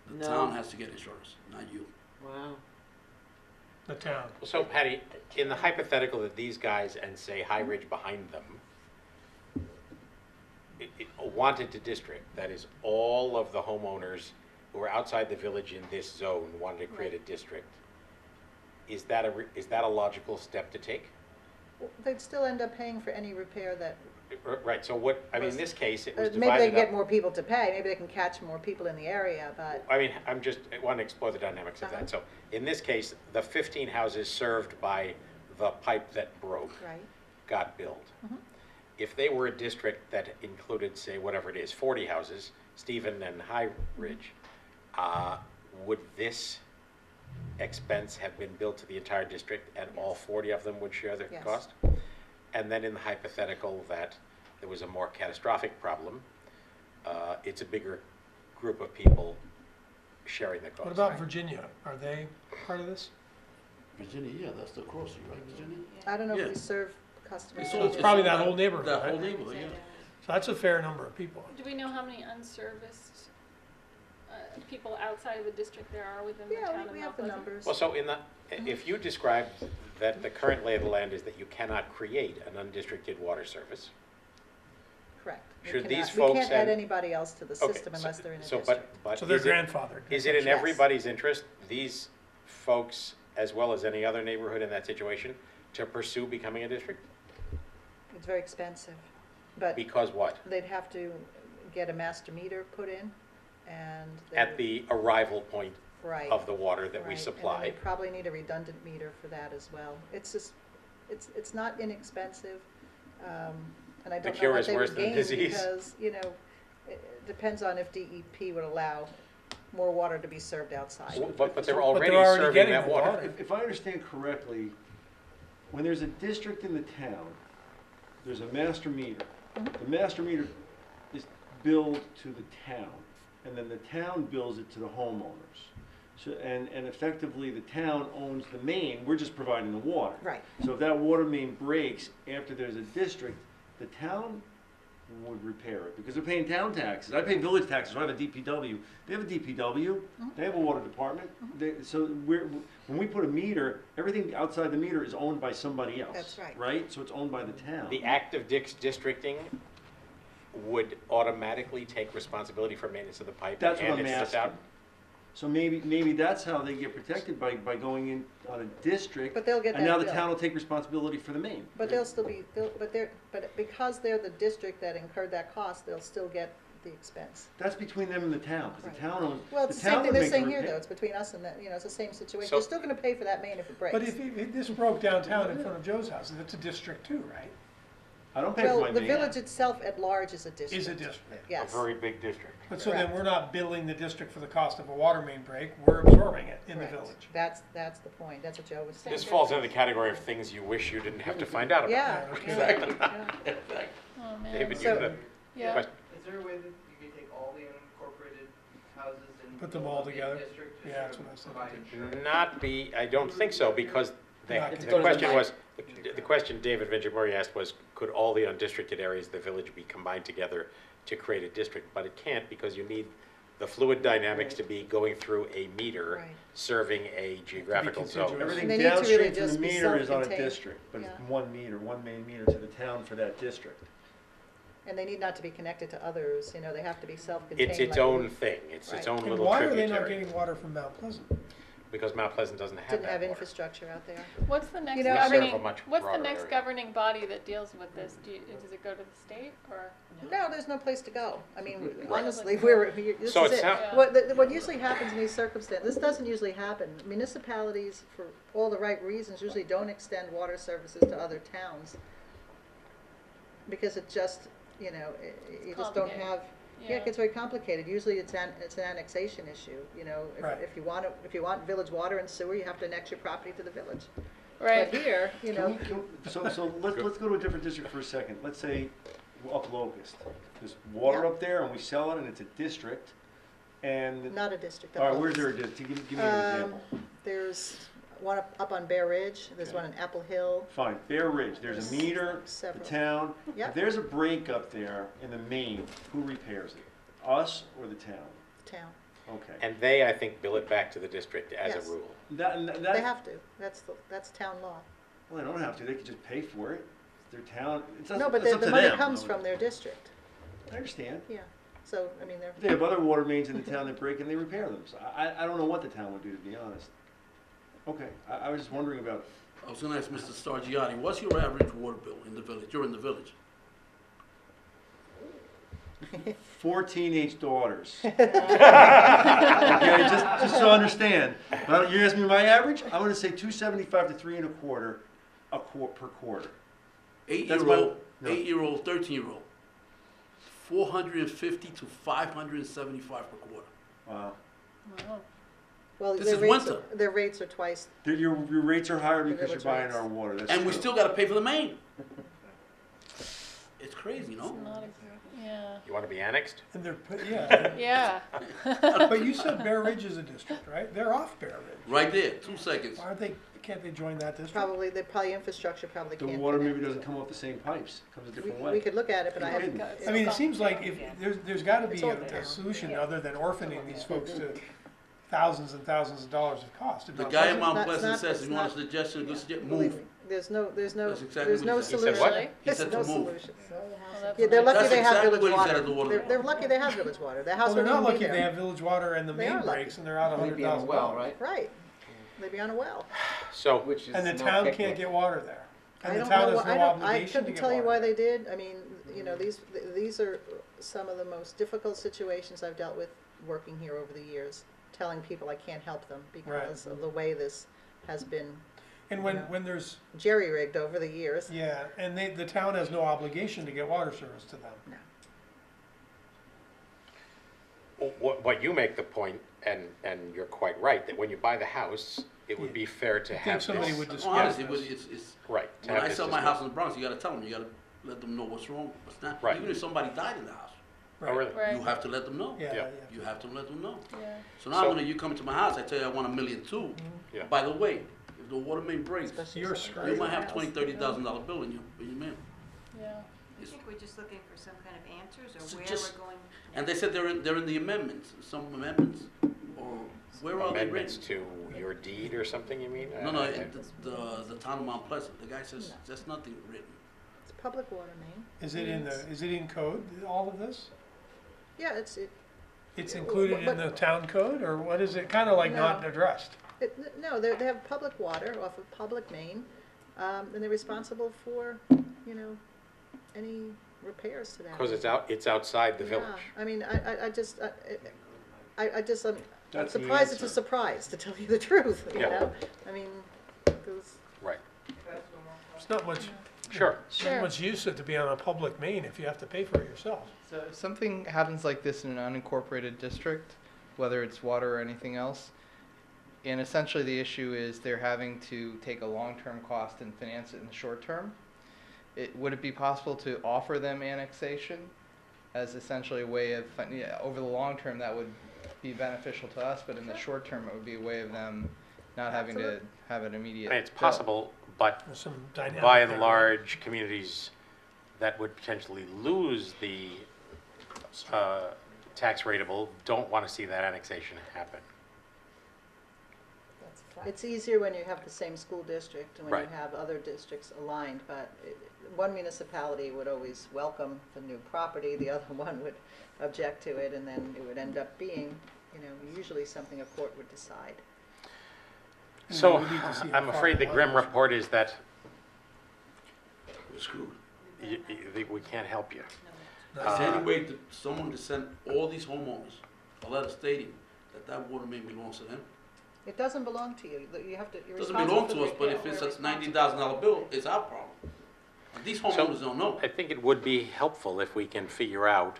the No. town has to get insurance, not you. Wow. The town. So Patty, in the hypothetical that these guys and say High Ridge behind them wanted to district, that is all of the homeowners who are outside the village in this zone wanted to create a district, is that a logical step to take? They'd still end up paying for any repair that, Right, so what, I mean, in this case, it was maybe they divided can get up. more people to pay, maybe they can catch more people in the area, but, I mean, I want to explore the dynamics of Uh-huh. that. So in this case, the 15 houses served by the pipe that broke right? got billed. Mhm. If they were a district that included, say, whatever it is, 40 houses, Stephen and High Ridge, would this expense have been billed to the entire district and all Yes. 40 of them would share the Yes. cost? And then in the hypothetical that there was a more catastrophic problem, it's a bigger group of people sharing the cost. What about Virginia? Are they part of this? Virginia, yeah, that's the crossing, right, Virginia? I don't know if Yeah. we serve customers. It's So all- it's probably all that whole neighborhood, That right? whole neighborhood, yeah. So that's a fair number of people. Do we know how many unserviced people outside of the district there are within the town Yeah, of we Mount have the Pleasant? numbers. Well, so if you described that the current lay of the land is that you cannot create an undistricted water service, Correct. We should these cannot- folks We can't add and- anybody else to the okay, system unless they're in a so, district. but So they're is it- grandfathered. Is it in Yes. everybody's interest, these folks, as well as any other neighborhood in that situation, to pursue becoming a district? It's very expensive, but Because what? they'd have to get a master meter put in, and. they At would- the arrival point Right. of the water that we Right, supply. And then they probably need a redundant meter for that as well. It's just, it's not inexpensive, and I The don't know cure what is they worse would than gain disease. because, it depends on if DEP would allow more water to be served outside. But they're But already they're already serving getting that the water. water. If I understand correctly, when there's a district in the town, there's a master meter. The master meter is billed to the town, and then the town bills it to the homeowners. So, and effectively, the town owns the main, we're just providing the water. Right. So if that water main breaks after there's a district, the town would repair it, because they're paying town taxes. I pay village taxes, so I have a DPW. They have a DPW, they have a water department. So when we put a meter, everything outside the meter is owned by somebody else. That's right. Right? So it's owned by the town. The act of districting would automatically take responsibility for maintenance of the pipe That's and what I'm it's just out? asking. So maybe that's how they get protected, by going in on a district. But they'll get And that now the bill. town will take responsibility for the main. But they'll still be, but because they're the district that incurred that cost, they'll still get the expense. That's between them and the town, because the Right. town owns. Well, it's the town same thing would they're make the saying here, repair. though, it's between us and it's the same situation. So- They're still gonna pay for that main if it breaks. But if this broke downtown in front of Joe's house, that's a district too, right? I don't pay for my Well, main. the village itself at large is a district. Is a district. A Yes. very big district. But so then Correct. we're not billing the district for the cost of a water main break, we're absorbing it in the Correct. village. That's the point, that's what Joe was saying. This falls into the category of things you wish you didn't have to find out about. Yeah, Exactly. yeah. Oh, man. David, you So- had a Yeah. question? Is there a way that you could take all the unincorporated houses and Put them all build a big together? district to Yeah, sort that's of what I was provide thinking. insurance? I don't think so, because Not the together. question was, the question David Venjamuri asked was, could all the undistricted areas of the village be combined together to create a district? But it can't, because you need the fluid dynamics to be going through a meter Right. serving a geographical zone. contiguous. Everything And they need to really downstream from just the be meter is on a self-contained. district, but it's Yeah. one meter, one main meter to the town for that district. And they need not to be connected to others, they have to be self-contained. It's its like own we thing, it's its Right. own And little why are they not tributary. getting water from Mount Pleasant? Because Mount Pleasant doesn't have Didn't that have water. infrastructure out there. What's the next You know, We serve a governing, much what's the broader next area. governing body that deals with this? Does it go to the state or? No, there's no place to go. I mean, Right. honestly, this So is it's it. not- What usually happens in these circumstances, this doesn't usually happen. Municipalities, for all the right reasons, usually don't extend water services to other towns. Because it just, you just don't Complicated. have, yeah, it gets very complicated. Usually it's an annexation issue, Right. if you want village water and sewer, you have to annex your property to the village. Right. But here, So let's go to a different district for a second. Let's say up Locust. There's water Yeah. up there and we sell it and it's a district. And, not a district. all right, where's there a district? Give me an example. There's one up on Bear Ridge, there's Okay. one in Apple Hill. Fine, Bear Ridge, there's a meter, the Several. town. Yep. If there's a break up there in the main, who repairs it? Us or the town? Town. Okay. And they, I think, bill it back to the district as Yes. a rule. That, They have to, that's town law. well, they don't have to, they could just pay for it. It's their town, it's up No, but it's up the to money them. comes from their district, I understand. yeah. So, I mean, They have other water mains in the town that break and they repair them. So I don't know what the town would do, to be honest. Okay, I was just wondering about, I was gonna ask Mr. Stargiotti, what's your average water bill in the village? You're in the village. 4 teenage daughters. Okay, just so I understand. But you asked me my average? I'm gonna say 275 to 3 1/4 per quarter. That's my- 8-year-old, no. 8-year-old, 13-year-old. 450 to 575 per quarter. Wow. Wow. Well, This their is rates, winter. their rates are twice. Your rates are higher because you're village buying rates. our water. That's And we true. still gotta pay for the main. It's crazy, no? It's not yeah. You want to be annexed? And they're, yeah, Yeah. but you said Bear Ridge is a district, right? They're off Bear Ridge. Right there, 2 seconds. Why aren't they, can't they join that district? Probably, infrastructure probably The can't. water connect. maybe doesn't come off the same pipes, it comes a different We way. could look at it, but I You're haven't. kidding. I mean, it seems like if, there's gotta be It's all a there. solution other than orphaning these folks to thousands and thousands of dollars of cost. The guy in Mount That's Pleasant not- says, it's if you want a not- suggestion, good suggestion, Believe move. me, there's no That's exactly there's what no he said. He said solution. what? Really? He There's said no to move. solution. Well, that's Yeah, they're nice. lucky That's they have exactly village what he said water. at the water They're department. lucky they have village water. Their house Well, they're wouldn't not even be lucky they there. have village water and the They are main lucky. breaks and they're out They'd be on a $100,000. well, right? Right. They'd be on a well. So, Which is And the no town kick- can't get water there. I And the don't town know, has no I obligation to couldn't get tell you water why there. they did. I mean, you know, these are some of the most difficult situations I've dealt with working here over the years, telling people I can't help them because of the way this has been And when there's, jerry-rigged over the years. yeah, and the town has no obligation to get water service to them. what you make the point, and you're quite right, that when you buy the house, it would be fair to think have somebody this. would Well, honestly, discuss it's, Right. to when have I this sell my discussion. house in the Bronx, you gotta tell them, you gotta let them know what's wrong, what's not. Right. Even if somebody died in the house, Oh, really? Right. you have to let them know. Yeah, Yeah. yeah. You have to let them know. Yeah. So now So- when you come to my house, I tell you I want $1.2 million. Yeah. By the way, if the water main breaks, Especially You're something screwed. you like might have that. $20,000-$30,000 bill in your mail. Yeah. I think we're just looking for some kind of answers So or where just- we're going. And they said they're in the amendments, some amendments, or where are they Amendments written? to your deed or something, you mean? No, the town of Mount Pleasant, the guy says there's nothing written. It's public water main. Is it in code, all of this? Yeah, It's included in but- the town code, or what is it, kinda like not No. addressed? no, they have public water off of public main, and they're responsible for, you know, any repairs to that. Because it's outside the village. Yeah, I mean, I just, I'm That's the surprised it's a answer. surprise, to tell you the truth, you Yeah. know? I mean, 'cause Right. It's not much, Sure. Sure. not much use it to be on a public main if you have to pay for it yourself. So if something happens like this in an unincorporated district, whether it's water or anything else, and essentially the issue is they're having to take a long-term cost and finance it in the short term, would it be possible to offer them annexation as essentially a way of, over the long term, that would be beneficial to us, but in the short term, it would be a way of them not having to Absolutely. have an immediate I mean, it's bill. possible, but There's some dynamic by and there. large, communities that would potentially lose the tax rateable don't want to see that annexation happen. it's easier when you have the same school district and when you Right. have other districts aligned, but one municipality would always welcome the new property, the other one would object to it, and then it would end up being, you know, usually something a court would decide. So, we need to see I'm how afraid the far grim along. report is that We're screwed. we can't help you. Is there any way someone to send all these homeowners a letter stating that water main belongs to them? It doesn't belong to you, you have to, you're Doesn't responsible belong for to the us, but repair. if it's We're a responsible. $90,000 bill, it's our problem. These homeowners don't know. I think it would be helpful if we can figure out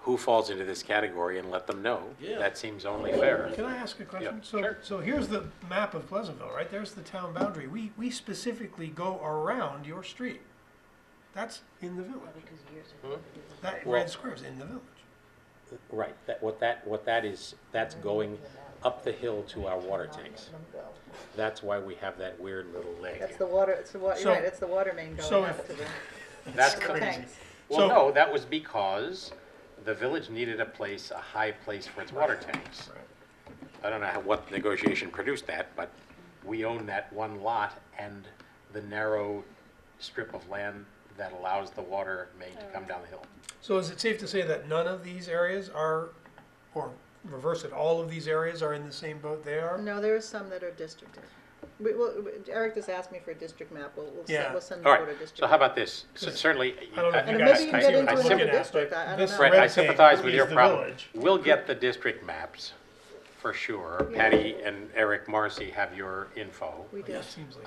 who falls into this category and let them know. Yeah. That seems only fair. Can I ask a question? Yeah, So, sure. so here's the map of Pleasantville, right? There's the town boundary. We specifically go around your street. That's in the village. That Well- red square is in the village. Right, what that is, that's going up the hill to our water tanks. That's why we have that weird little leg. That's the water, it's the water, So- you're right, it's the water main so going if- up to the, That's to the crazy. tanks. Well, So- no, that was because the village needed a high place for its water tanks. I don't know what negotiation produced that, but we own that one lot and the narrow strip of land that allows the water main to come down the hill. So is it safe to say that none of these areas are, or reverse it, all of these areas are in the same boat they are? No, there are some that are districted. Eric just asked me for a district map. We'll Yeah. send the All board a right, district so how map. about this? Certainly, I don't know if And you maybe guys you can see get what into I'm another looking at, district. but I don't this know. right, I red tape sympathize with is your the problem. village. We'll get the district maps for sure. Yeah. Patty and Eric Marcy have your info. We do. It seems like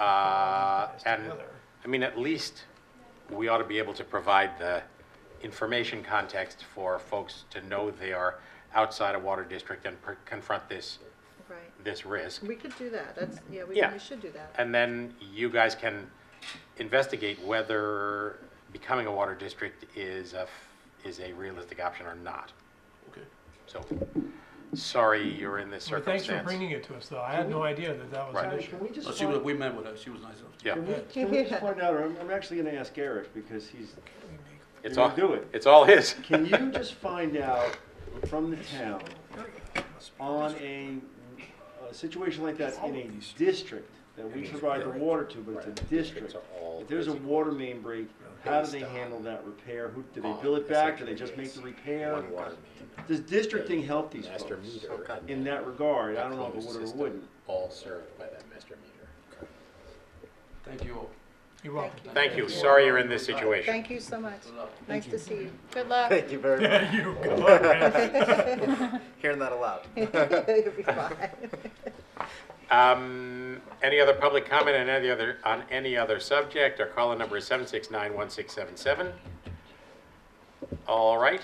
And, together. I mean, at least we ought to be able to provide the information context for folks to know they are outside a water district and confront this Right. risk. We could do that. That's, yeah, Yeah. we should do that. And then you guys can investigate whether becoming a water district is a realistic option or not. Okay. So, sorry you're in this Well, thanks circumstance. for bringing it to us, though. I had no idea that was Right. an issue. Can we just We met with her, she was nice enough. Yeah, Can we just find out, or I'm actually gonna ask Eric, because it's you're all, gonna do it. it's all his. Can you just find out from the town on a situation like that in a district that we provide the water to, but it's a district, if there's a water main break, how do they handle that repair? Do they bill it back? Do they just make the repair? Does districting help these folks in that regard? I don't know if it would or wouldn't. All served by that master meter. Thank you all. You're welcome. Thank you. Sorry you're in this situation. Thank you so much. Nice to see you. Good luck. Thank you very much. Yeah, you, good luck, man. Hearing that aloud. You'll be fine. Any other public comment on any other subject? Our call-in number is 769-1677. All right.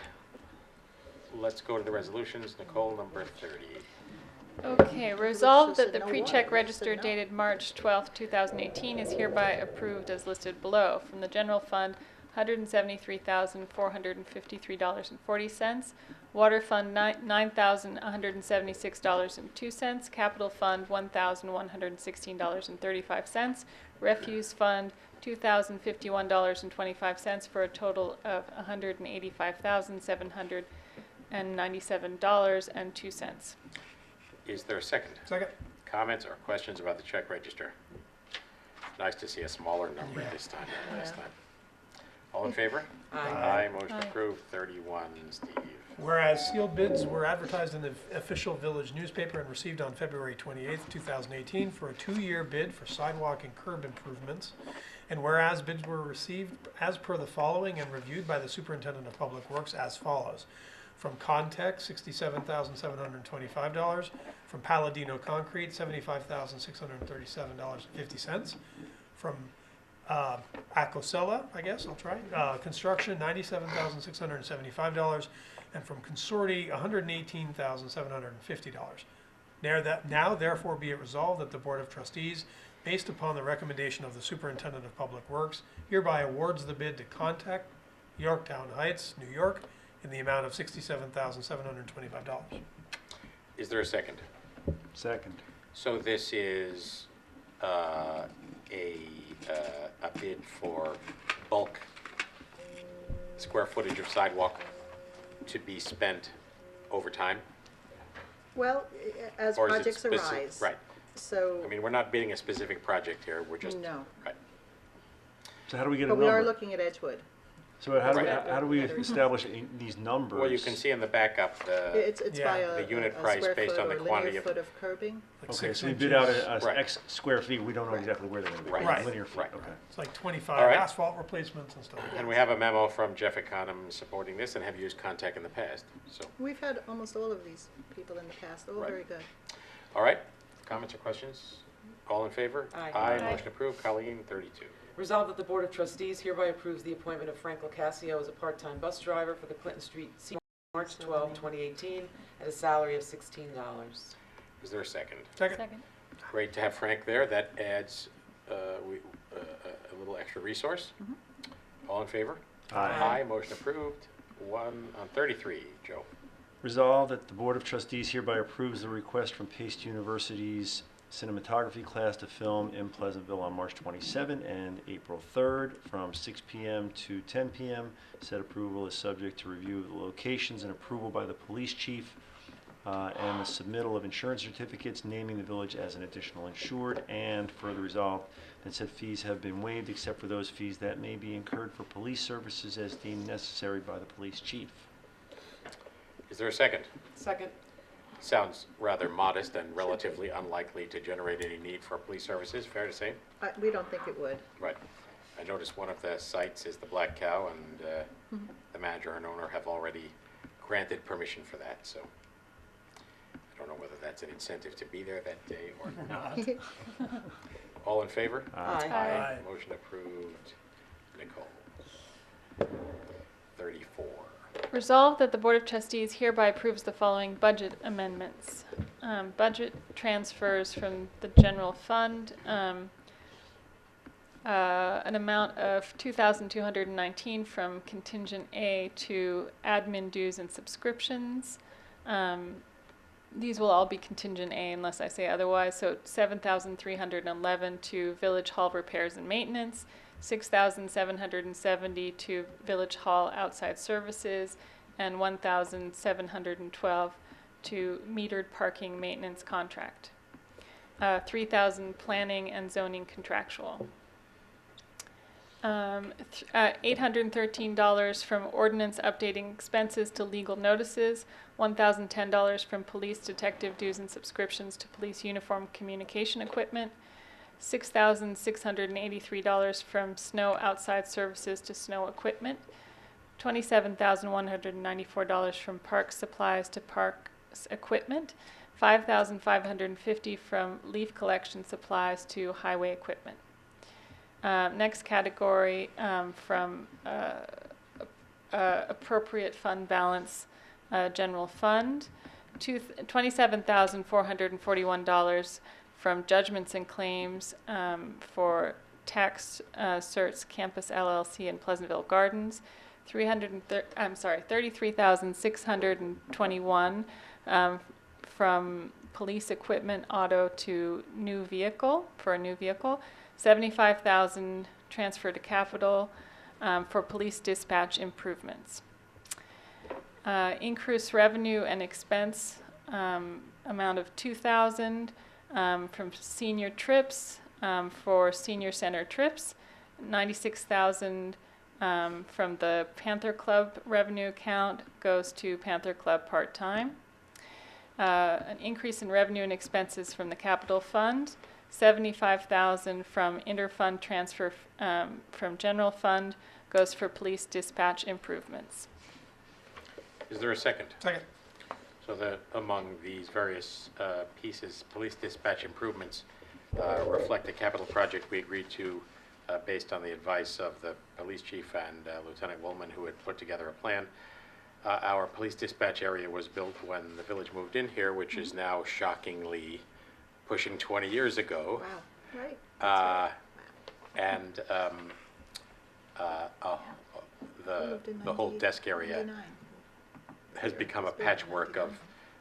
Let's go to the resolutions. Nicole, number 30. Okay, resolved that the No pre-check water. register No. dated March 12th, 2018 is hereby approved as listed below. From the general fund, $173,453.40. Water fund, $9,176.02. Capital fund, $1,116.35. Refuse fund, $2,051.25 for a total of $185,797.02. Is there a second? Second. Comments or questions about the check register? Nice to see a smaller number this time than last time. All in favor? Aye. Motion Aye. approved. 31, Steve. Whereas sealed bids were advertised in the official village newspaper and received on February 28th, 2018 for a 2-year bid for sidewalk and curb improvements. And whereas bids were received as per the following and reviewed by the Superintendent of Public Works as follows. From Contech, $67,725. From Palladino Concrete, $75,637.50. From Acosella, I guess, I'll try. Construction, $97,675. And from Consorti, $118,750. Now therefore be it resolved that the Board of Trustees, based upon the recommendation of the Superintendent of Public Works, hereby awards the bid to Contech, Yorktown Heights, New York, in the amount of $67,725. Is there a second? Second. So this is a bid for bulk square footage of sidewalk to be spent over time? Well, as Or is it projects speci- arise. Right. So, I mean, we're not bidding a specific project here, we're just. no. Right. So how do we get a But we are number? looking at Edgewood. So how do we, Right. how do we establish these numbers? Well, you can see in the backup It's Yeah. by the unit a price square based foot on the or quantity linear of. foot of curbing. Like Okay, 6 so we bid out inches. a Right. X square feet, we don't know exactly where they're gonna be. Right. Linear feet, Right. okay. It's like 25 All right. asphalt replacements and stuff. And we have a memo from Jeff Econom supporting this and have used Contact in the past, so. We've had almost all of these people in the past, all Right. very good. All right, comments or questions? All in favor? Aye. Aye, Aye. motion approved. Colleen, 32. Resolved that the Board of Trustees hereby approves the appointment of Frank Locascio as a part-time bus driver for the Clinton Street Senior March 12, 2018, at a salary of $16. Is there a second? Second. Second. Great to have Frank there. That adds a little extra resource. All in favor? Aye. Aye, motion approved. 1 on 33, Joe. Resolved that the Board of Trustees hereby approves the request from Pace University's cinematography class to film in Pleasantville on March 27 and April 3rd from 6 p.m. to 10 p.m. Said approval is subject to review of the locations and approval by the police chief and the submittal of insurance certificates naming the village as an additional insured, and further resolved that said fees have been waived except for those fees that may be incurred for police services as deemed necessary by the police chief. Is there a second? Second. sounds rather modest and relatively unlikely to generate any need for police services, fair to say? We don't think it would. Right. I noticed one of the sites is the Black Cow, and the manager and owner have already granted permission for that, so I don't know whether that's an incentive to be there that day or not. All in favor? Aye. Aye. Motion approved. Nicole. 34. Resolved that the Board of Trustees hereby approves the following budget amendments. Budget transfers from the general fund, an amount of $2,219 from contingent A to admin dues and subscriptions. These will all be contingent A unless I say otherwise. So $7,311 to Village Hall repairs and maintenance, $6,770 to Village Hall outside services, and $1,712 to metered parking maintenance contract. $3,000 planning and zoning contractual. $813 from ordinance updating expenses to legal notices, $1,010 from police detective dues and subscriptions to police uniform communication equipment, $6,683 from snow outside services to snow equipment, $27,194 from park supplies to park equipment, $5,550 from leaf collection supplies to highway equipment. Next category from appropriate fund balance, general fund, $27,441 from judgments and claims for tax certs Campus LLC in Pleasantville Gardens, $33,621 from police equipment auto to new vehicle for a new vehicle. $75,000 transfer to capital for police dispatch improvements. Increase revenue and expense amount of $2,000 from senior trips for senior center trips. $96,000 from the Panther Club revenue account goes to Panther Club part-time. An increase in revenue and expenses from the capital fund. $75,000 from interfund transfer from general fund goes for police dispatch improvements. Is there a second? Second. So that among these various pieces, police dispatch improvements reflect a capital project we agreed to based on the advice of the police chief and Lieutenant Woolman, who had put together a plan. Our police dispatch area was built when the village moved in here, which is now shockingly pushing 20 years ago. Wow, right. And the whole desk area 99. has become a patchwork of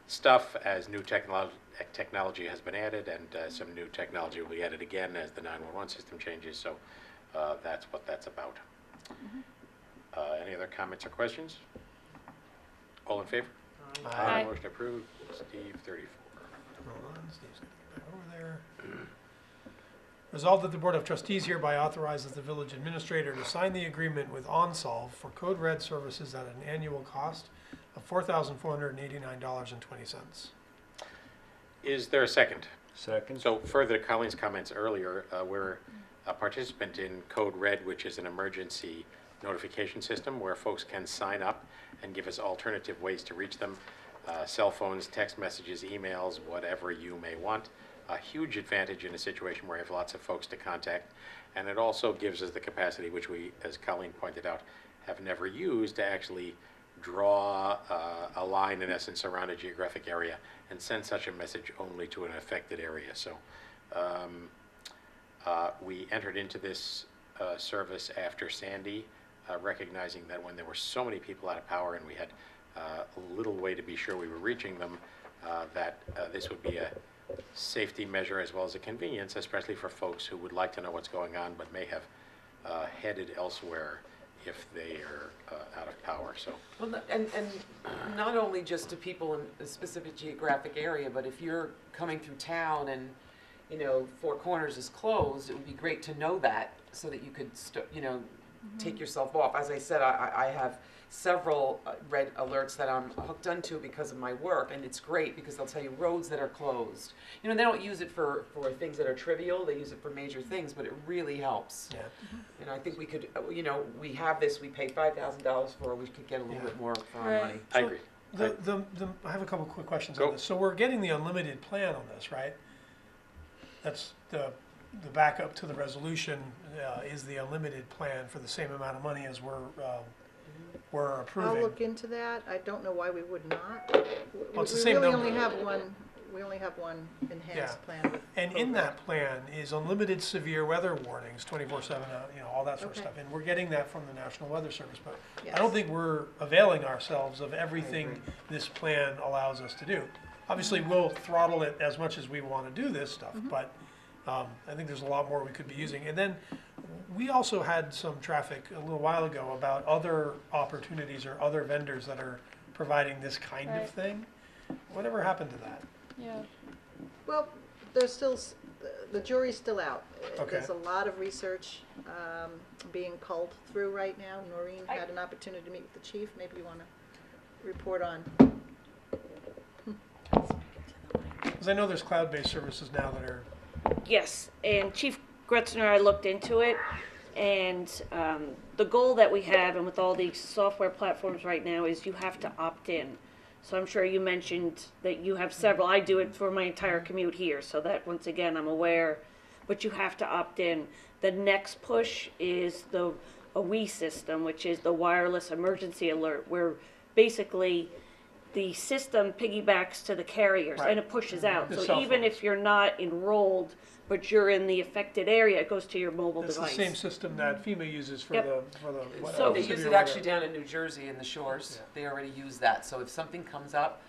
stuff as new technology has been added, and some new technology will be added again as the 911 system changes, so that's what that's about. Any other comments or questions? All in favor? Aye. Motion approved. Steve, 34. Hold on, Steve's gonna get back over there. Resolved that the Board of Trustees hereby authorizes the village administrator to sign the agreement with ONSOLVE for Code Red services at an annual cost of $4,489.20. Is there a second? Second. So further to Colleen's comments earlier, we're a participant in Code Red, which is an emergency notification system where folks can sign up and give us alternative ways to reach them. Cell phones, text messages, emails, whatever you may want. A huge advantage in a situation where you have lots of folks to contact. And it also gives us the capacity, which we, as Colleen pointed out, have never used, to actually draw a line, in essence, around a geographic area and send such a message only to an affected area. So we entered into this service after Sandy, recognizing that when there were so many people out of power and we had little way to be sure we were reaching them, that this would be a safety measure as well as a convenience, especially for folks who would like to know what's going on but may have headed elsewhere if they are out of power. So, Well, and not only just to people in a specific geographic area, but if you're coming through town and, you know, Four Corners is closed, it would be great to know that so that you could, take yourself off. As I said, I have several red alerts that I'm hooked onto because of my work, and it's great because they'll tell you roads that are closed. You know, they don't use it for things that are trivial, they use it for major things, but it really helps. Yeah. And I think we could, you know, we have this, we pay $5,000 for, we could get a little bit more for our Right. money. I agree. I have a couple quick questions Go. on this. So we're getting the unlimited plan on this, right? That's the backup to the resolution is the unlimited plan for the same amount of money as we're approving. I'll look into that. I don't know why we would not. Well, it's the We same really number. only have one, we only have one enhanced plan. with And in COVID. that plan is unlimited severe weather warnings, 24/7, you know, all that sort of Okay. stuff. And we're getting that from the National Weather Service, but I Yes. don't think we're availing ourselves of everything this plan allows us to do. Obviously, we'll throttle it as much as we want to do this stuff, but I think there's a lot more we could be using. And then we also had some traffic a little while ago about other opportunities or other vendors that are providing this kind Right. of thing. Whatever happened to that? Yeah. Well, there's still, the jury's still out. Okay. There's a lot of research being culled through right now. Noreen had an opportunity to meet with the chief. Maybe you want to report on. Because I know there's cloud-based services now that are, Yes, and Chief Gretzner and I looked into it, and the goal that we have, and with all these software platforms right now, is you have to opt in. So I'm sure you mentioned that you have several. I do it for my entire commute here, so that, once again, I'm aware, but you have to opt in. The next push is the WE system, which is the wireless emergency alert, where basically the system piggybacks to the carriers Right. and it pushes out. The So cell even phones. if you're not enrolled, but you're in the affected area, it goes to your mobile that's the device. same system that FEMA uses for Yep. the So- They use severe it actually weather. down in New Jersey in the shores. Yeah. They already use that. So if something comes up,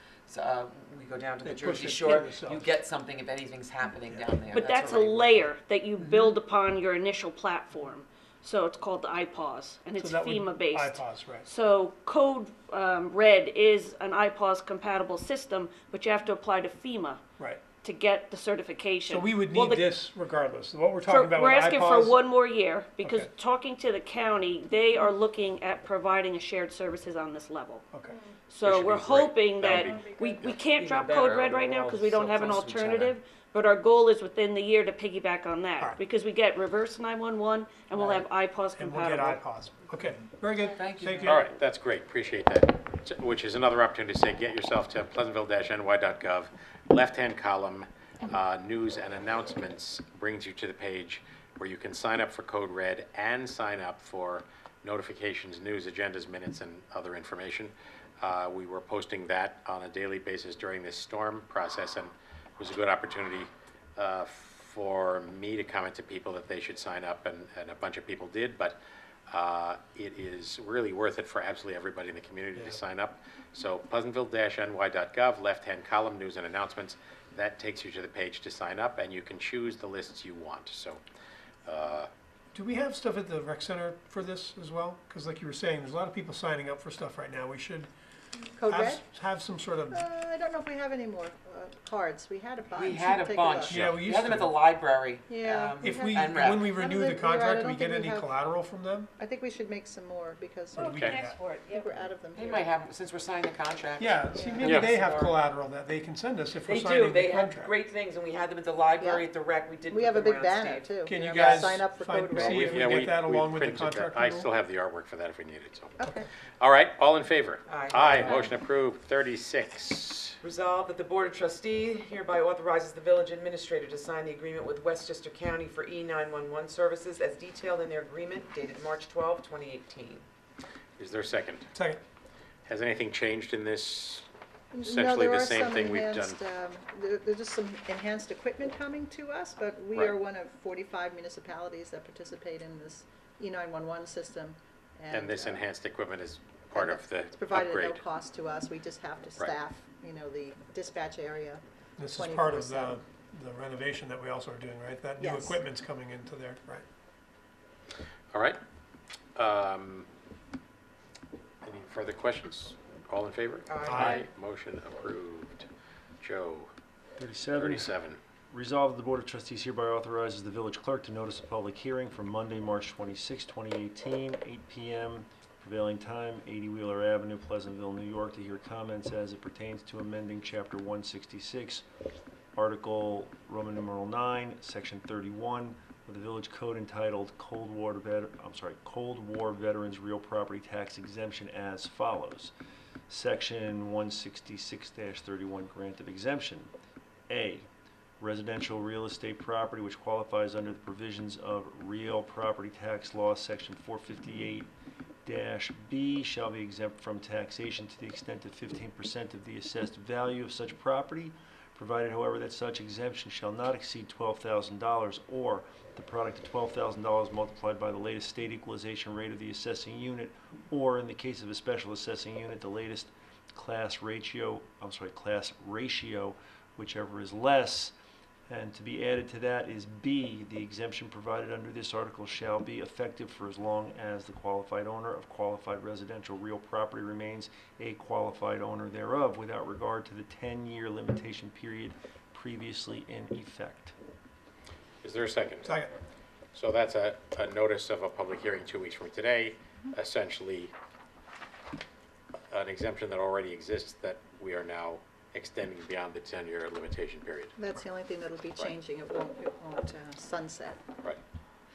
we go down to They the push Jersey it shore, to themselves. you get something if anything's happening down there. But that's a already- layer that you build upon your initial platform. So it's called the iPause, and So it's that would- FEMA based. iPause, right. So Code Red is an iPause compatible system, but you have to apply to FEMA Right. to get the certification. So we would Well, need the- this regardless. What we're talking about We're with asking iPause. for one more year, because Okay. talking to the county, they are looking at providing a shared services on this level. Okay. So should we're be great. hoping That that, would be we great. can't Even drop better, Code Red we're right now all because we don't so have an close to each other. alternative, but our goal is within the year to piggyback on that, Alright. because we get reverse 911 and we'll have iPause And we'll get compatible. iPause. Okay, very good. Thank you. Thank you. All right, that's great, appreciate that. Which is another opportunity to say, get yourself to pleasantville-ny.gov, left-hand column, news and announcements brings you to the page where you can sign up for Code Red and sign up for notifications, news, agendas, minutes, and other information. We were posting that on a daily basis during this storm process, and it was a good opportunity for me to comment to people that they should sign up, and a bunch of people did, but it is really worth it for absolutely everybody in the community to sign up. So pleasantville-ny.gov, left-hand column, news and announcements, that takes you to the page to sign up, and you can choose the lists you want. So Do we have stuff at the rec center for this as well? Because like you were saying, there's a lot of people signing up for stuff right now. We should Code Red? have some sort of, I don't know if we have any more cards. We had a bunch. We had a Take bunch. look. Yeah, we We used had them to. at the library. Yeah. if we we, have- And rec. when we How do renew they- the you're right, I contract, do don't we get think we any have- collateral from them? I think we should make some more because Or do I we Okay. get Ask that? for it, think we're out of them They here. might have, since we're signing the contract. Yeah, see, maybe Yeah. they have Or- collateral that they can send us if we're They do, signing the they have contract. great things, and we had them at the library, Yeah. at the rec, we did We put have a them big around banner Steve. too. Can you know, guys sign up for find- Code see Red? if we get that along with the printed contract that. I renewal? still have the artwork for that if we need it, so. Okay. All right, all in favor? Aye. Aye, motion approved. 36. Resolved that the Board of Trustees hereby authorizes the village administrator to sign the agreement with Westchester County for E911 services as detailed in their agreement dated March 12, 2018. Is there a second? Second. Has anything changed in this? No, Essentially there the are same some thing we've done. enhanced, there's just some enhanced equipment coming to us, but we Right. are one of 45 municipalities that participate in this E911 system. And this uh, enhanced equipment is part of the It's provided at no upgrade. cost to us. We just have to Right. staff, the dispatch area. This is part of 24/7. the renovation that we also are doing, right? That new Yes. equipment's coming into there, right? All right. Any further questions? All in favor? Aye. Motion approved. Joe, 37. 37. Resolved that the Board of Trustees hereby authorizes the village clerk to notice a public hearing for Monday, March 26, 2018, 8 p.m. for Prevailing time, 80 Wheeler Avenue, Pleasantville, New York, to hear comments as it pertains to amending Chapter 166, Article Roman numeral 9, Section 31 of the Village Code entitled Cold War Veterans Real Property Tax Exemption as follows. Section 166-31, grant of exemption. A, residential real estate property which qualifies under the provisions of Real Property Tax Law, Section 458-B, shall be exempt from taxation to the extent of 15% of the assessed value of such property, provided, however, that such exemption shall not exceed $12,000 or the product of $12,000 multiplied by the latest state equalization rate of the assessing unit, or in the case of a special assessing unit, the latest class ratio, whichever is less. And to be added to that is B, the exemption provided under this article shall be effective for as long as the qualified owner of qualified residential real property remains a qualified owner thereof, without regard to the 10-year limitation period previously in effect. Is there a second? Second. So that's a notice of a public hearing 2 weeks from today, essentially an exemption that already exists that we are now extending beyond the 10-year limitation period. That's the only thing that'll be changing. It won't sunset. Right.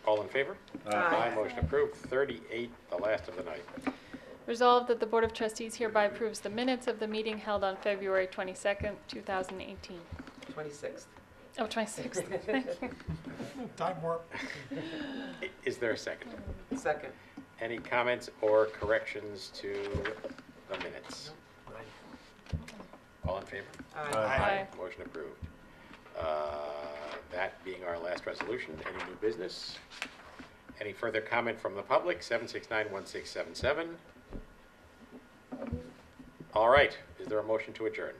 All in favor? Aye. Motion approved. 38, the last of the night. Resolved that the Board of Trustees hereby approves the minutes of the meeting held on February 22nd, 2018. 26th. Oh, 26th. Thank you. Time warp. Is there a second? Second. Any comments or corrections to the minutes? All in favor? Aye. Motion approved. That being our last resolution, any new business? Any further comment from the public? 769-1677. All right. Is there a motion to adjourn?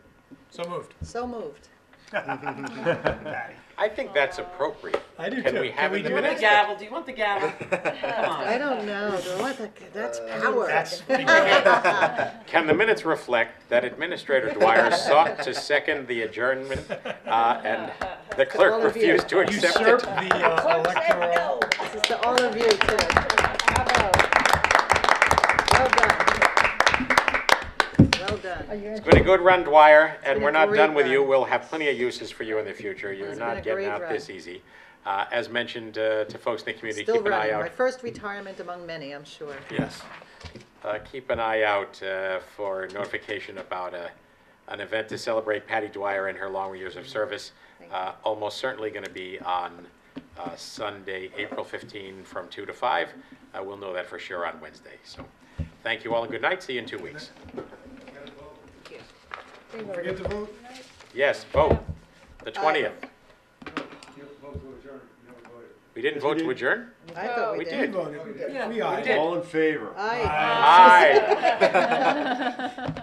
So moved. So moved. Patty. I think that's appropriate. I do Can too. we have Can in we the do The minutes? gavel, do you want the gavel? Come on. I don't know. That's power. That's Can the minutes reflect that Administrator Dwyer sought to second the adjournment and the all clerk of you. refused to accept usurp it? the electoral. This is to all of you, too. Bravo. Well done. Well done. It's been a good run, Dwyer, and been we're a not great done with you. run. We'll have plenty of uses for you in the future. You're It's been not a getting great out run. this easy. As mentioned to folks in the community, Still keep an eye running. My out. first retirement among many, I'm sure. Yes. Keep an eye out for notification about an event to celebrate Patty Dwyer and her long years of service. Almost certainly going to be on Sunday, April 15 from 2 to 5. We'll know that for sure on Wednesday. So thank you all and good night. See you in 2 weeks. Don't forget to vote. Yes, vote. The 20th. We didn't vote to adjourn? I thought we We did. did. Voted. Yeah, We we are. did. All in favor? Aye. Aye.